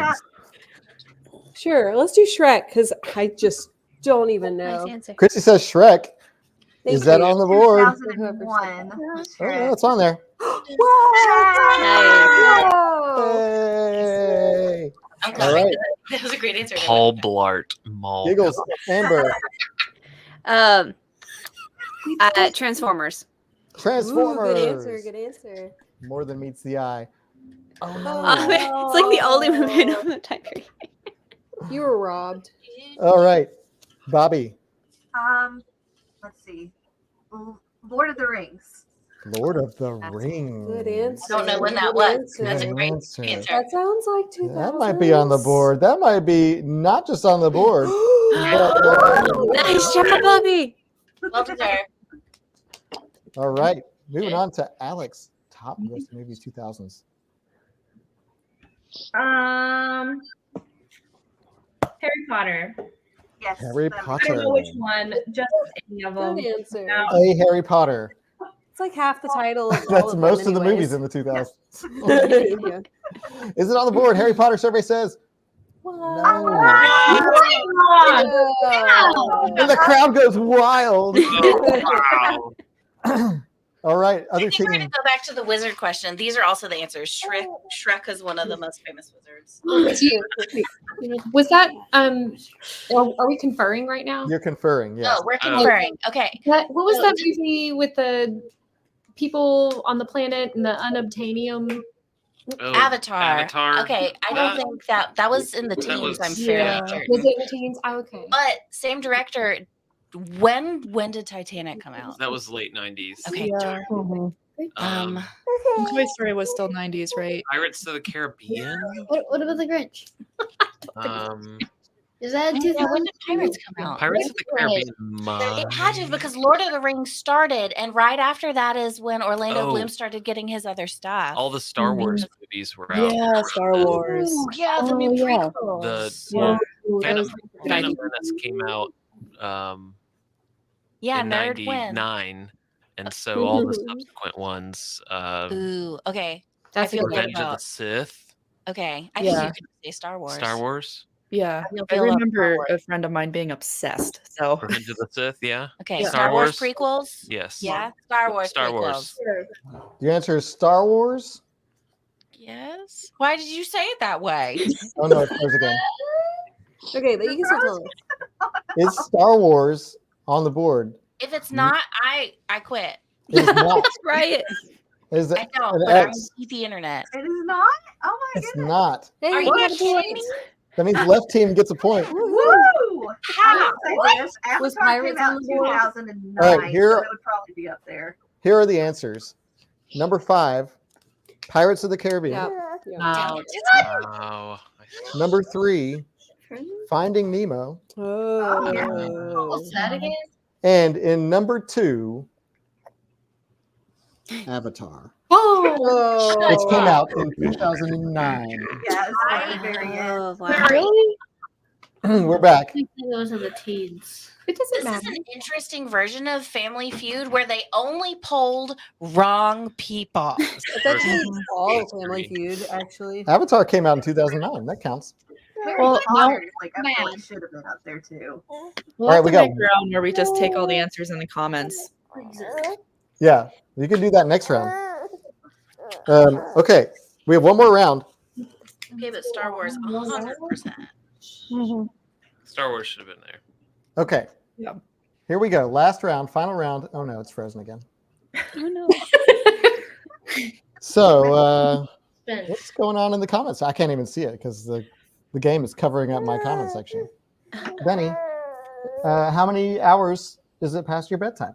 Sure, let's do Shrek because I just don't even know. Nice answer. Christy says Shrek. Thank Is that you. on the board? 2001. Oh, yeah, it's on there. Hey. I'm All coming. right. That was a great answer. Paul Blart Mall. Giggles. Amber. Transformers. Transformers. Ooh, good answer. Good answer. More than meets the eye. Oh no. It's like the only movie I know that time period. You were robbed. All right, Bobby. Let's see. Lord of the Rings. Lord of the Rings. Good answer. Don't know when that Good was. answer. That's a great answer. answer. That sounds like 2000. That might be on the board. That might be not just on the board. but, Nice job, Bobby. Well deserved. all right, moving on to Alex. Top grossing movies 2000s. Harry Potter. Yes. Harry I Potter. don't know which one. Just any of them. Good answer. A Harry Potter. It's like half the title. Of all That's of most them of the movies anyways. in the 2000s. Yeah. Is it on the board? Harry Potter survey says What? no. And the crowd goes wild. Oh, wow. All right, I other think we're going team. to go back to the wizard question. These are also the answers. Shrek is one of the most famous wizards. Was that are we conferring right now? You're conferring, yes. Oh, we're conferring. Okay. What was that movie with the people on the planet and the unobtainium? Oh, Avatar. Okay, I don't think that was in the that teens. was- I'm fairly Yeah. certain. Was it in the teens? Oh, okay. But same director. When did Titanic come out? That was late 90s. Okay. Yeah. Toy Story was still 90s, right? Pirates of the Caribbean. What about the Grinch? Is that When did Pirates come out? Pirates of the Caribbean. It had to because Lord of the Rings started, and right after that is when Orlando Oh. Bloom started getting his other stuff. All the Star Wars movies were out. Yeah, Star Wars. Ooh, yeah, the new prequels. The Yeah. Phantom Menace came out in Nerd win. 99, and so all the subsequent ones. Ooh, okay. That's I feel good Revenge of the about. Sith. Okay, I think Yeah. you can say Star Wars. Star Wars. Yeah, You'll I feel up remember Star a friend of mine being obsessed. So Revenge of the Sith. Yeah. Okay, Yeah. Star Wars prequels. Yes. Yeah, Star Wars Star prequels. Wars. Your answer is Star Wars. Yes. Why did you say it that way? Oh no, it's yours again. Okay, but you can still tell us. Is Star Wars on the board? If it's not, I quit. It is not. Try it. Is it I know, an but I'm X? gonna eat the internet. It is not? Oh my It's not. Are you kidding me? That means left team gets a point. Woo! How? I would say this. Was Avatar came Pirates out on in the board? 2009, All right, here- so it would probably be up there. Here are the answers. Number 5, Pirates of the Caribbean. Wow. Number 3, Finding Nemo. What's that again? And in number 2, Avatar, Oh, which came out in 2009. Yes, at the very end. Oh, wow. Really? We're back. I think those are the teens. It doesn't This matter. is an interesting version of Family Feud where they only polled wrong people. it's actually all Family Feud, actually. Avatar came out in 2009. That counts. Well, now Like, I feel like it should have been up there too. we'll All right, have we to got- make a round where we just take all the answers in the comments. Yeah, you can do that next round. Okay, we have one more round. Okay, but Star Wars 100%. Star Wars should have been there. Okay. Yeah. Here we go. Last round, final round. Oh no, it's frozen again. Oh no. So, what's going on in the comments? I can't even see it because the game is covering up my comment section. Benny, how many hours is it past your bedtime?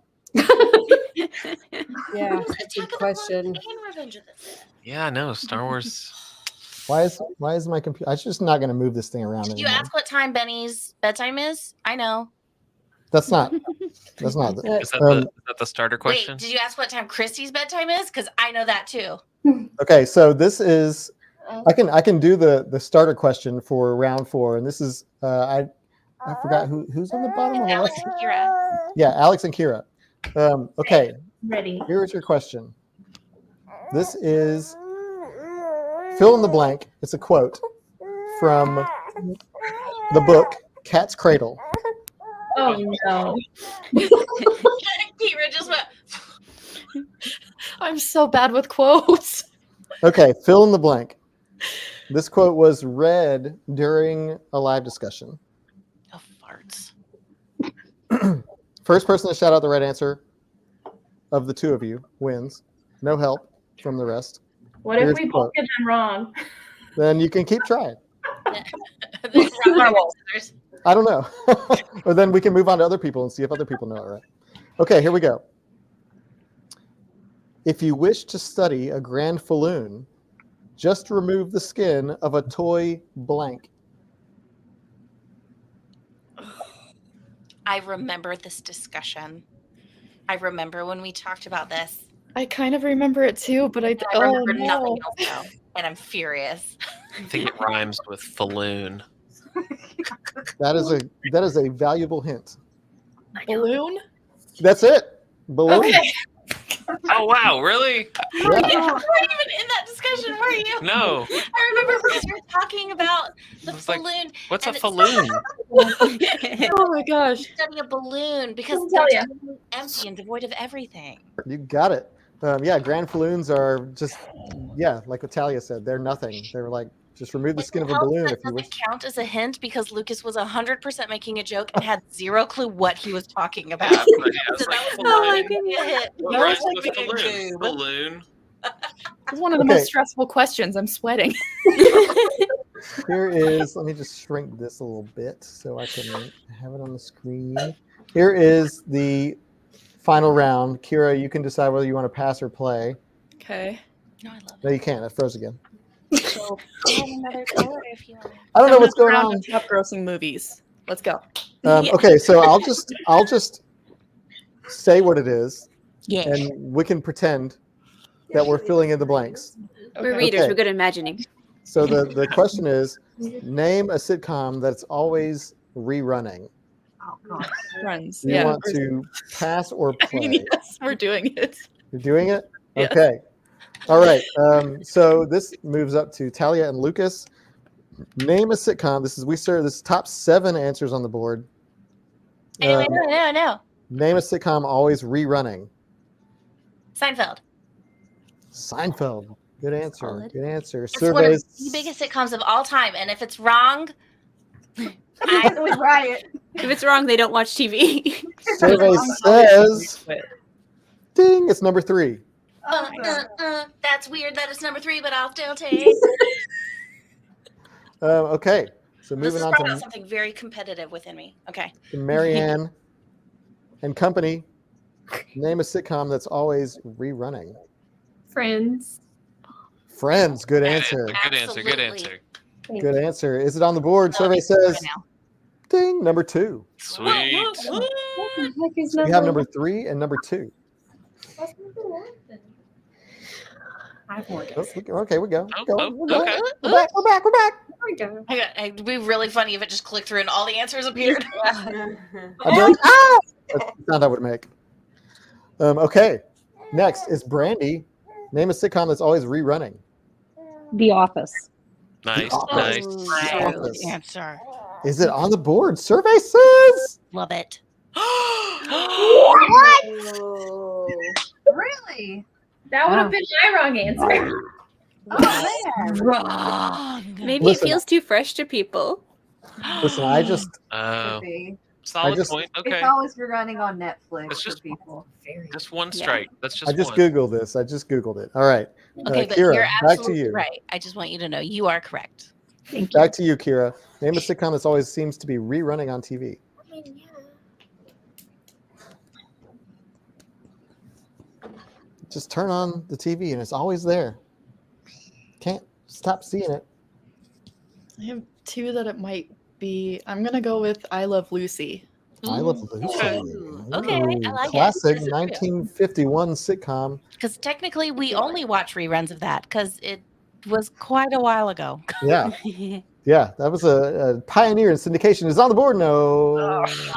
Yeah, that's a good question. Yeah, no, Star Wars. Why is my computer? I'm just not going to move this thing around Did you anymore. ask what time Benny's bedtime is? I know. That's not. That's not. Is that the starter question? Wait, did you ask what time Christy's bedtime is? Because I know that too. Okay, so this is. I can do the starter question for round 4, and this is I forgot who's on the bottom of the Alex list. and Kira. Yeah, Alex and Kira. Okay, Ready. here is your question. This is fill in the blank. It's a quote from the book Cat's Cradle. Oh no. Kira just went. I'm so bad with quotes. Okay, fill in the blank. This quote was read during a live discussion. Oh, farts. First person to shout out the right answer of the two of you wins. No help from the rest. What if Here's we the both quote. get them wrong? Then you can keep trying. This is round paper, scissors. I don't know. Or then we can move on to other people and see if other people know it right. Okay, here we go. If you wish to study a grand falloon, just remove the skin of a toy blank. I remember this discussion. I remember when we talked about this. I kind of remember it too, but I I remember no. nothing else now, and I'm furious. I think it rhymes with falloon. That is a valuable hint. Balloon? That's it. Balloon. Okay. Oh wow, really? You weren't even in that discussion, were you? No. I remember because you were talking about the balloon. What's a and falloon? Oh my gosh. Study a balloon because I'll they're tell ya. totally empty and devoid of everything. You got it. Yeah, grand falloons are just, like what Talia said, they're nothing. They're like, just remove the skin of a Help balloon that if you wish. doesn't count as a hint because Lucas was 100% making a joke and had zero clue what he was talking about. It's like Oh my goodness. What That rhymes was with balloon? Balloon. It's one of the Okay. most stressful questions. I'm sweating. Here is, let me just shrink this a little bit so I can have it on the screen. Here is the final round. Kira, you can decide whether you want to pass or play. Okay. No, you can't. It froze again. So add another color if you want. I don't know what's going on. Top grossing movies. Let's go. Okay, so I'll just say what it is, Yeah. and we can pretend that we're filling in the blanks. We're readers. Okay. We're good at imagining. So the question is, name a sitcom that's always rerunning. Oh gosh. Friends. Do you want to pass or I play? mean, yes, we're doing it. You're doing it? Yes. Okay. All right. So this moves up to Talia and Lucas. Name a sitcom. This is top 7 answers on the board. No. Name a sitcom always rerunning. Seinfeld. Seinfeld. Good answer. Solid. Good answer. It's one of Surveys. the biggest sitcoms of all time, and if it's wrong, I was right. If it's wrong, they don't watch TV. Survey says, ding, it's number 3. that's weird that it's number 3, but I'll still take. Okay. So This moving is on brought out to something very competitive within me. Okay. Marianne and company. Name a sitcom that's always rerunning. Friends. Friends. Good answer. Good answer. Good answer. Good answer. Is it on the board? Survey says, ding, number 2. Sweet. So we have number 3 and number 2. Okay, we go. Okay. We're back. It'd be really funny if it just clicked through and all the answers appeared. That's the sound I would make. Okay. Next is Brandy. Name a sitcom that's always rerunning. The Office. Nice. Office. Nice. Office. Answer. Is it on the board? Survey says. Love it. What? Really? That would have been my wrong answer. Oh man. Wrong. Maybe Listen. it feels too fresh to people. Listen, I just Could be. Solid just- point. Okay. It's always running on Netflix It's just- for people. Just one strike. That's just I just one. Googled this. I just Googled it. All right. Okay, but Kira, you're back to absolutely you. right. I just want you to know you are correct. Back to you, Kira. Name a sitcom that's always seems to be rerunning on TV. Just turn on the TV and it's always there. Can't stop seeing it. I have 2 that it might be. I'm gonna go with I Love Lucy. I Love Lucy. Okay, I like it. Classic 1951 sitcom. Because technically, we only watch reruns of that because it was quite a while ago. Yeah. Yeah, that was a pioneer in syndication. Is it on the board? No.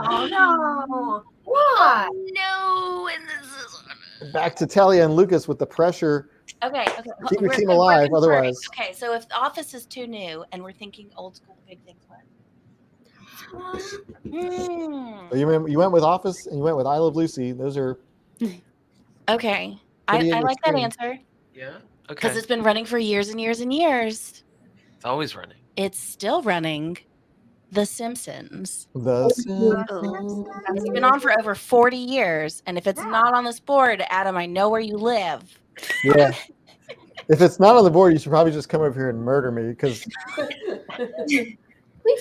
Oh no. Why? No, and this is Back to Talia and Lucas with the pressure. okay. Keep your We're- team we're alive, confirming. otherwise. Okay, so if The Office is too new and we're thinking old school big things, what? So you went with Office and you went with I Love Lucy. Those are Okay, Pretty I in like that between. answer Yeah. because Okay. it's been running for years and years and years. It's always running. It's still running. The Simpsons. the It's been on for over 40 years, and if it's not on this board, Adam, I know where you live. yeah. If it's not on the board, you should probably just come over here and murder me because Please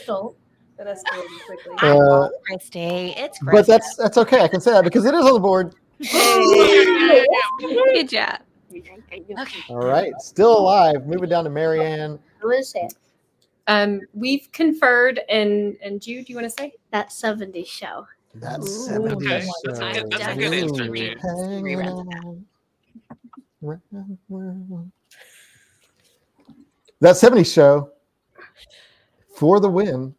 don't. That escalated quickly. I love Christy. It's but Christy. that's okay. I can say that because it is on the board. Good job. Okay. All right. Still alive. Moving down to Marianne. Who is it? We've conferred, and Jude, do you want to say? That 70s show. That's Ooh. 70s Okay. show. That's a good answer, Jude. Hanging Reruns of on. That 70s show for the win.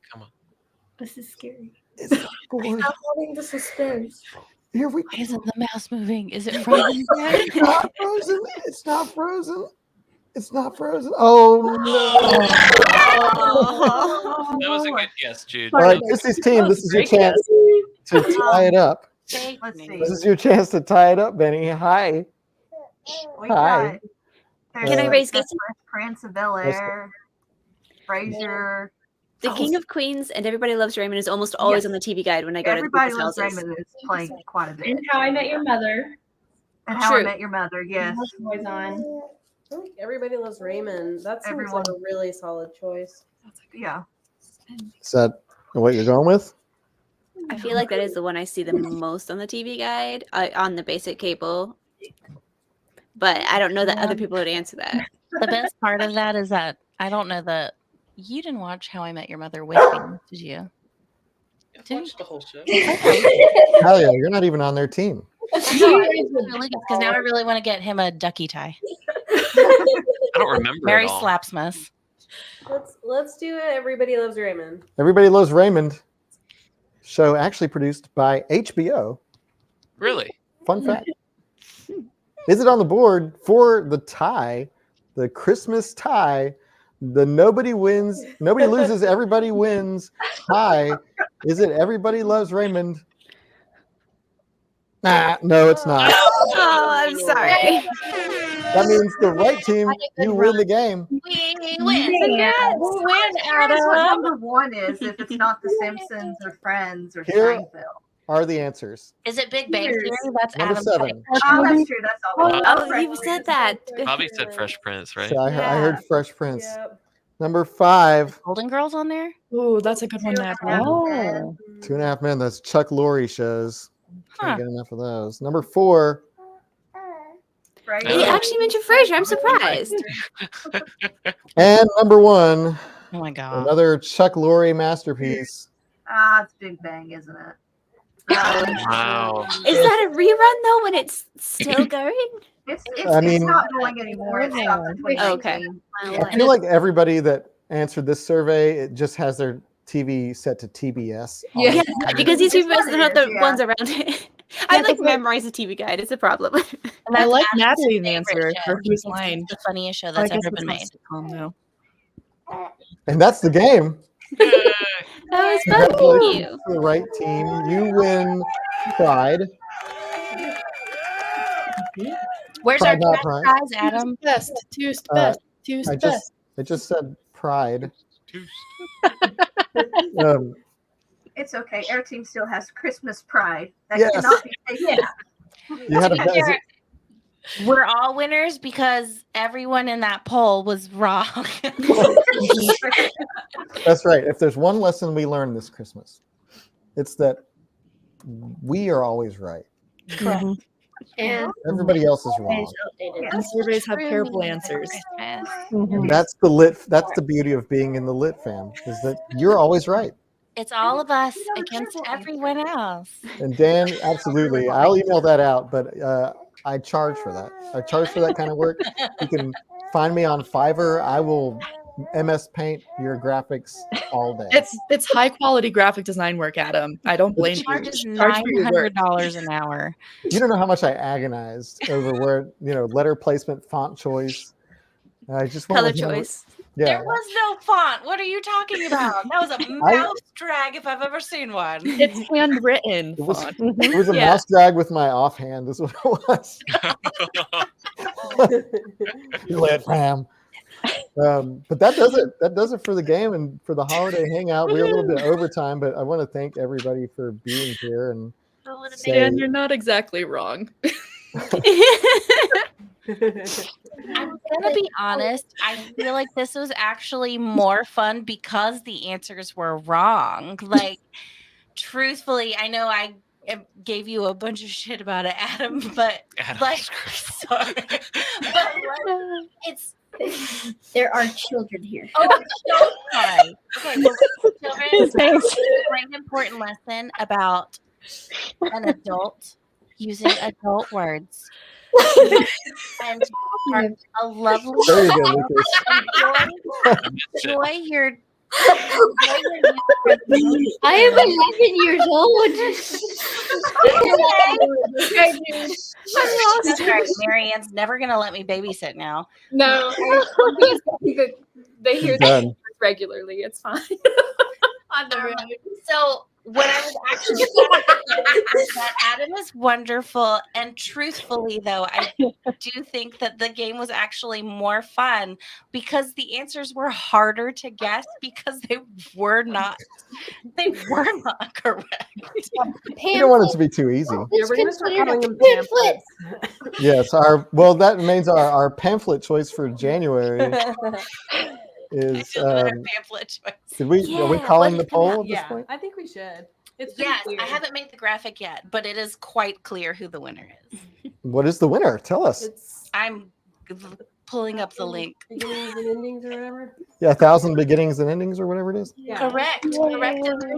This is scary. Is on board. I'm holding the suspense. Here we Why isn't the mouse moving? Is it frozen? It's not frozen. It's not frozen. It's not frozen. Oh no! That was a good guess, Jude. All right, Chrissy's team. This is your chance to tie it up. Let's see. This is your chance to tie it up, Benny. Hi. We Hi. got, Can I raise the Casey? Prince of Bel Air, Frasier. The King of Queens and Everybody Loves Raymond is almost always on the TV guide when I go Everybody to Loves people's houses. Raymond is playing quite a bit. And How I Met Your Mother. And How I True. Met Your Mother, yes. Always on. Everybody Loves Raymond. That seems like a really solid choice. Yeah. Is that what you're going with? I feel like that is the one I see the most on the TV guide, on the basic cable. But I don't know that other people would answer that. The best part of that is that I don't know that you didn't watch How I Met Your Mother with me, did you? I watched the whole show. Hell yeah, you're not even on their team. Because now I really want to get him a ducky tie. I don't remember Mary it all. Slapsmas. Let's do it. Everybody Loves Raymond. Everybody Loves Raymond. Show actually produced by HBO. Really? Fun fact. Is it on the board for the tie, the Christmas tie, the nobody wins, nobody loses, everybody wins tie? Is it Everybody Loves Raymond? Nah, no, it's not. Oh, I'm sorry. That means the right team, you win the game. We win. Yeah. Win, Here's what Adam. number one is if it's not The Simpsons or Friends or Here Seinfeld. are the answers. Is it Big Bang Theory? That's Number Adam's 7. pick. Oh, that's true. That's all. Oh, you said that. Bobby said Fresh Prince, right? So I heard Fresh Prince. Number 5. Golden Girls on there? Ooh, that's a good one to add. Oh. 2.5 Men. That's Chuck Lorre shows. Can't Huh. get enough of those. Number 4. You actually mentioned Frasier. I'm surprised. And number 1. Oh my god. Another Chuck Lorre masterpiece. Ah, it's Big Bang, isn't it? Wow. Is that a rerun though when it's still going? It's not going anymore. It stopped in 2019. Okay. I feel like everybody that answered this survey, it just has their TV set to TBS. all Yeah, the time. because these people are not the Yeah. ones around it. I like memorize the TV guide. It's a problem. And I that's like Adam's Natalie's favorite answer show. for Who's Line. It's the funniest show I that's guess ever it's been not made. sitcom, though. And that's the game. That was fun. Thank Congratulations you. to the right team. You win Pride. Where's our Pride, not cash Pride. prize, Adam? Best. Two's Uh, best. Two's I best. just said Pride. It's okay. Our team still has Christmas Pride. That Yes. cannot be taken. You had a is it- We're all winners because everyone in that poll was wrong. That's right. If there's one lesson we learned this Christmas, it's that we are always right. Correct. And Everybody else is wrong. And surveys have terrible answers. That's the beauty of being in the LitFam, is that you're always right. It's all of us against everyone else. And Dan, absolutely. I'll email that out, but I charge for that. I charge for that kind of work. You can find me on Fiverr. I will MS Paint your graphics all day. It's high quality graphic design work, Adam. I don't blame you. Charges Charge for your work. $900 an hour. You don't know how much I agonized over where, letter placement, font choice. I just went Color with, choice. Yeah. There was no font. What are you talking about? That was a mouse drag if I've ever seen one. It's handwritten. It was, font. it was a mouse drag with my offhand, is what it was. LitFam. But that does it. That does it for the game and for the holiday hangout. We're a little bit overtime, but I want to thank everybody for being here and Dan, you're not exactly wrong. I'm gonna be honest. I feel like this was actually more fun because the answers were wrong. Like, truthfully, I know I gave you a bunch of shit about it, Adam, but sorry. But it's there are children here. oh, so sorry. Okay, so children, Thanks. a great important lesson about an adult using adult words. And are a lovely There you go, Lucas. enjoy your I am 11 years old. That's right. Marianne's never gonna let me babysit now. No, they hear Done. that regularly. It's fine. On the road. So what I was actually trying to say is that Adam is wonderful, and truthfully, though, I do think that the game was actually more fun because the answers were harder to guess because they were not correct. You don't want it to be too easy. Yeah, we're gonna start calling them pamphlet. Yes, that means our pamphlet choice for January is. Pamphlet choice. Are we calling the poll at this Yeah, point? I think we should. It's Yes, clear. I haven't made the graphic yet, but it is quite clear who the winner is. What is the winner? Tell us. I'm pulling up the link. Beginnings and endings or whatever. Yeah, 1,000 beginnings and endings or whatever it is. Correct,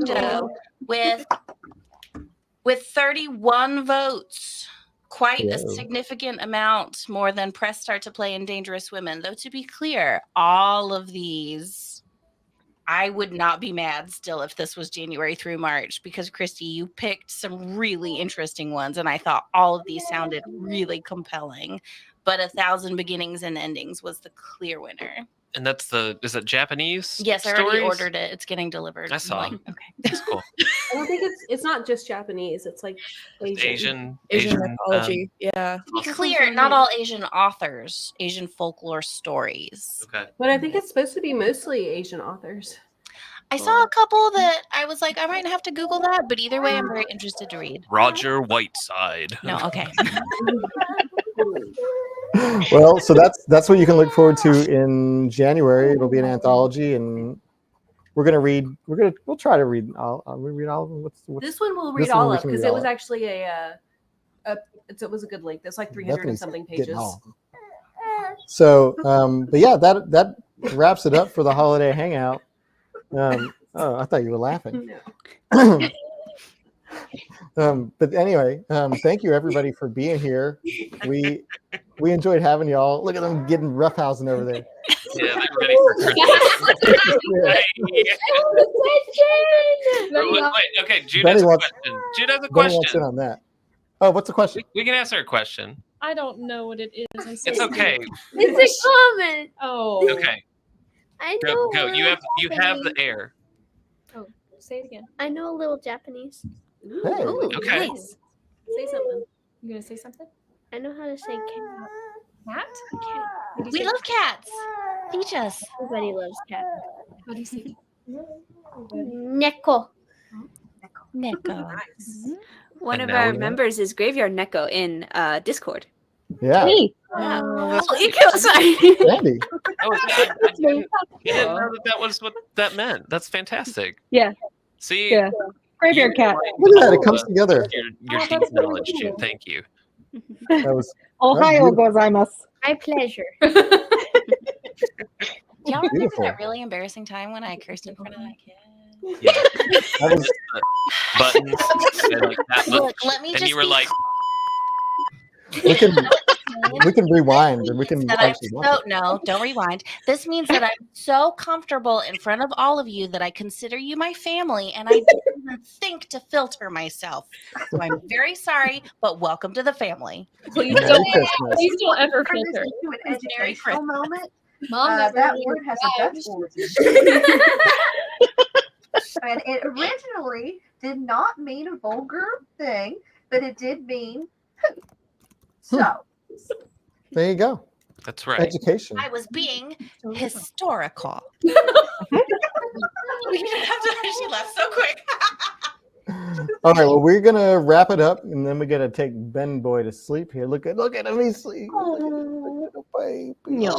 Joe. With 31 votes. Quite a Whoa. significant amount more than Press Start to Play and Dangerous Women. Though to be clear, all of these, I would not be mad still if this was January through March, because Christy, you picked some really interesting ones, and I thought all of these sounded really compelling. But 1,000 Beginnings and Endings was the clear winner. And is it Japanese? Yes, I already stories? ordered it. It's getting delivered. I saw. Okay. That's cool. I don't think it's not just Japanese. It's like Asian mythology. Yeah. To be clear, not all Asian authors, Asian folklore stories. Okay. But I think it's supposed to be mostly Asian authors. I saw a couple that I was like, I might have to Google that, but either way, I'm very interested to read. Roger Whiteside. No, okay. Well, so that's what you can look forward to in January. It'll be an anthology, and we'll try to read all. We read all of them. This one we'll read this one all we of can because read it all was of. actually it was a good link. There's like 300 and Bethany's something getting pages. all of them. So, but yeah, that wraps it up for the holiday hangout. Oh, I thought you were laughing. But anyway, thank you everybody for being here. We enjoyed having y'all. Look at them getting roughhousing over there. Yeah, they're ready for Christmas. Wait, okay, Jude has a question. Jude has a Benny wants in question. on that. Oh, what's the question? We can ask her a question. I don't know what it is. It's okay. It's a comment. Oh. Okay. I know. Go. You have the Japanese. air. Oh, say it again. I know a little Japanese. Hey. Ooh, Okay. nice. Say something. You gonna say something? I know how to say cat. Cat? Cat. We love cats. Teach us. Everybody loves cat. How do you say Neko. Neko. One And of now our we know. members is Graveyard Neko in Discord. Yeah. Me. Oh, he kills my Andy. Oh, I didn't know that was what that meant. That's fantastic. Yeah. See, Yeah. Graveyard cat. Look at that. It comes together. Your deep knowledge, Jude. Thank you. That was Ohio beautiful. gozaimasu. My pleasure. Y'all remember Beautiful. that really embarrassing time when I cursed in front of that kid? Yeah. That was Buttons. And like that much. Look, let me And just you were be like, we can rewind and we can that I'm actually watch it. no, don't rewind. This means that I'm so comfortable in front of all of you that I consider you my family, and I don't even think to filter myself. So I'm very sorry, but welcome to the family. Please Merry don't, Christmas. please don't ever Turn this filter. into an Merry educational moment. Mom never That really word has a Dutch survived. origin. And it originally did not mean a vulgar thing, but it did mean poop. So, There you go. that's right. Education. I was being historical. We didn't have to. She left so quick. All right. Well, we're gonna wrap it up, and then we gotta take Ben Boy to sleep here. Look at him. He's sleeping. Look at baby. Yo,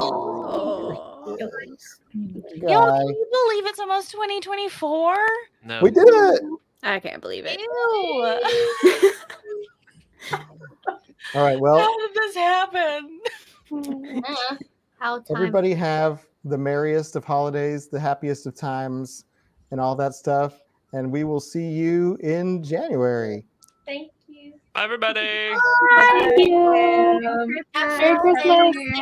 Guy. can you believe it's almost 2024? No. We did it. I can't believe it. Ew. All right. Well, How did this happen? How time. everybody have the merriest of holidays, the happiest of times, and all that stuff. And we will see you in January. Thank you. Bye, everybody. Thank you. Have Merry fun. Christmas.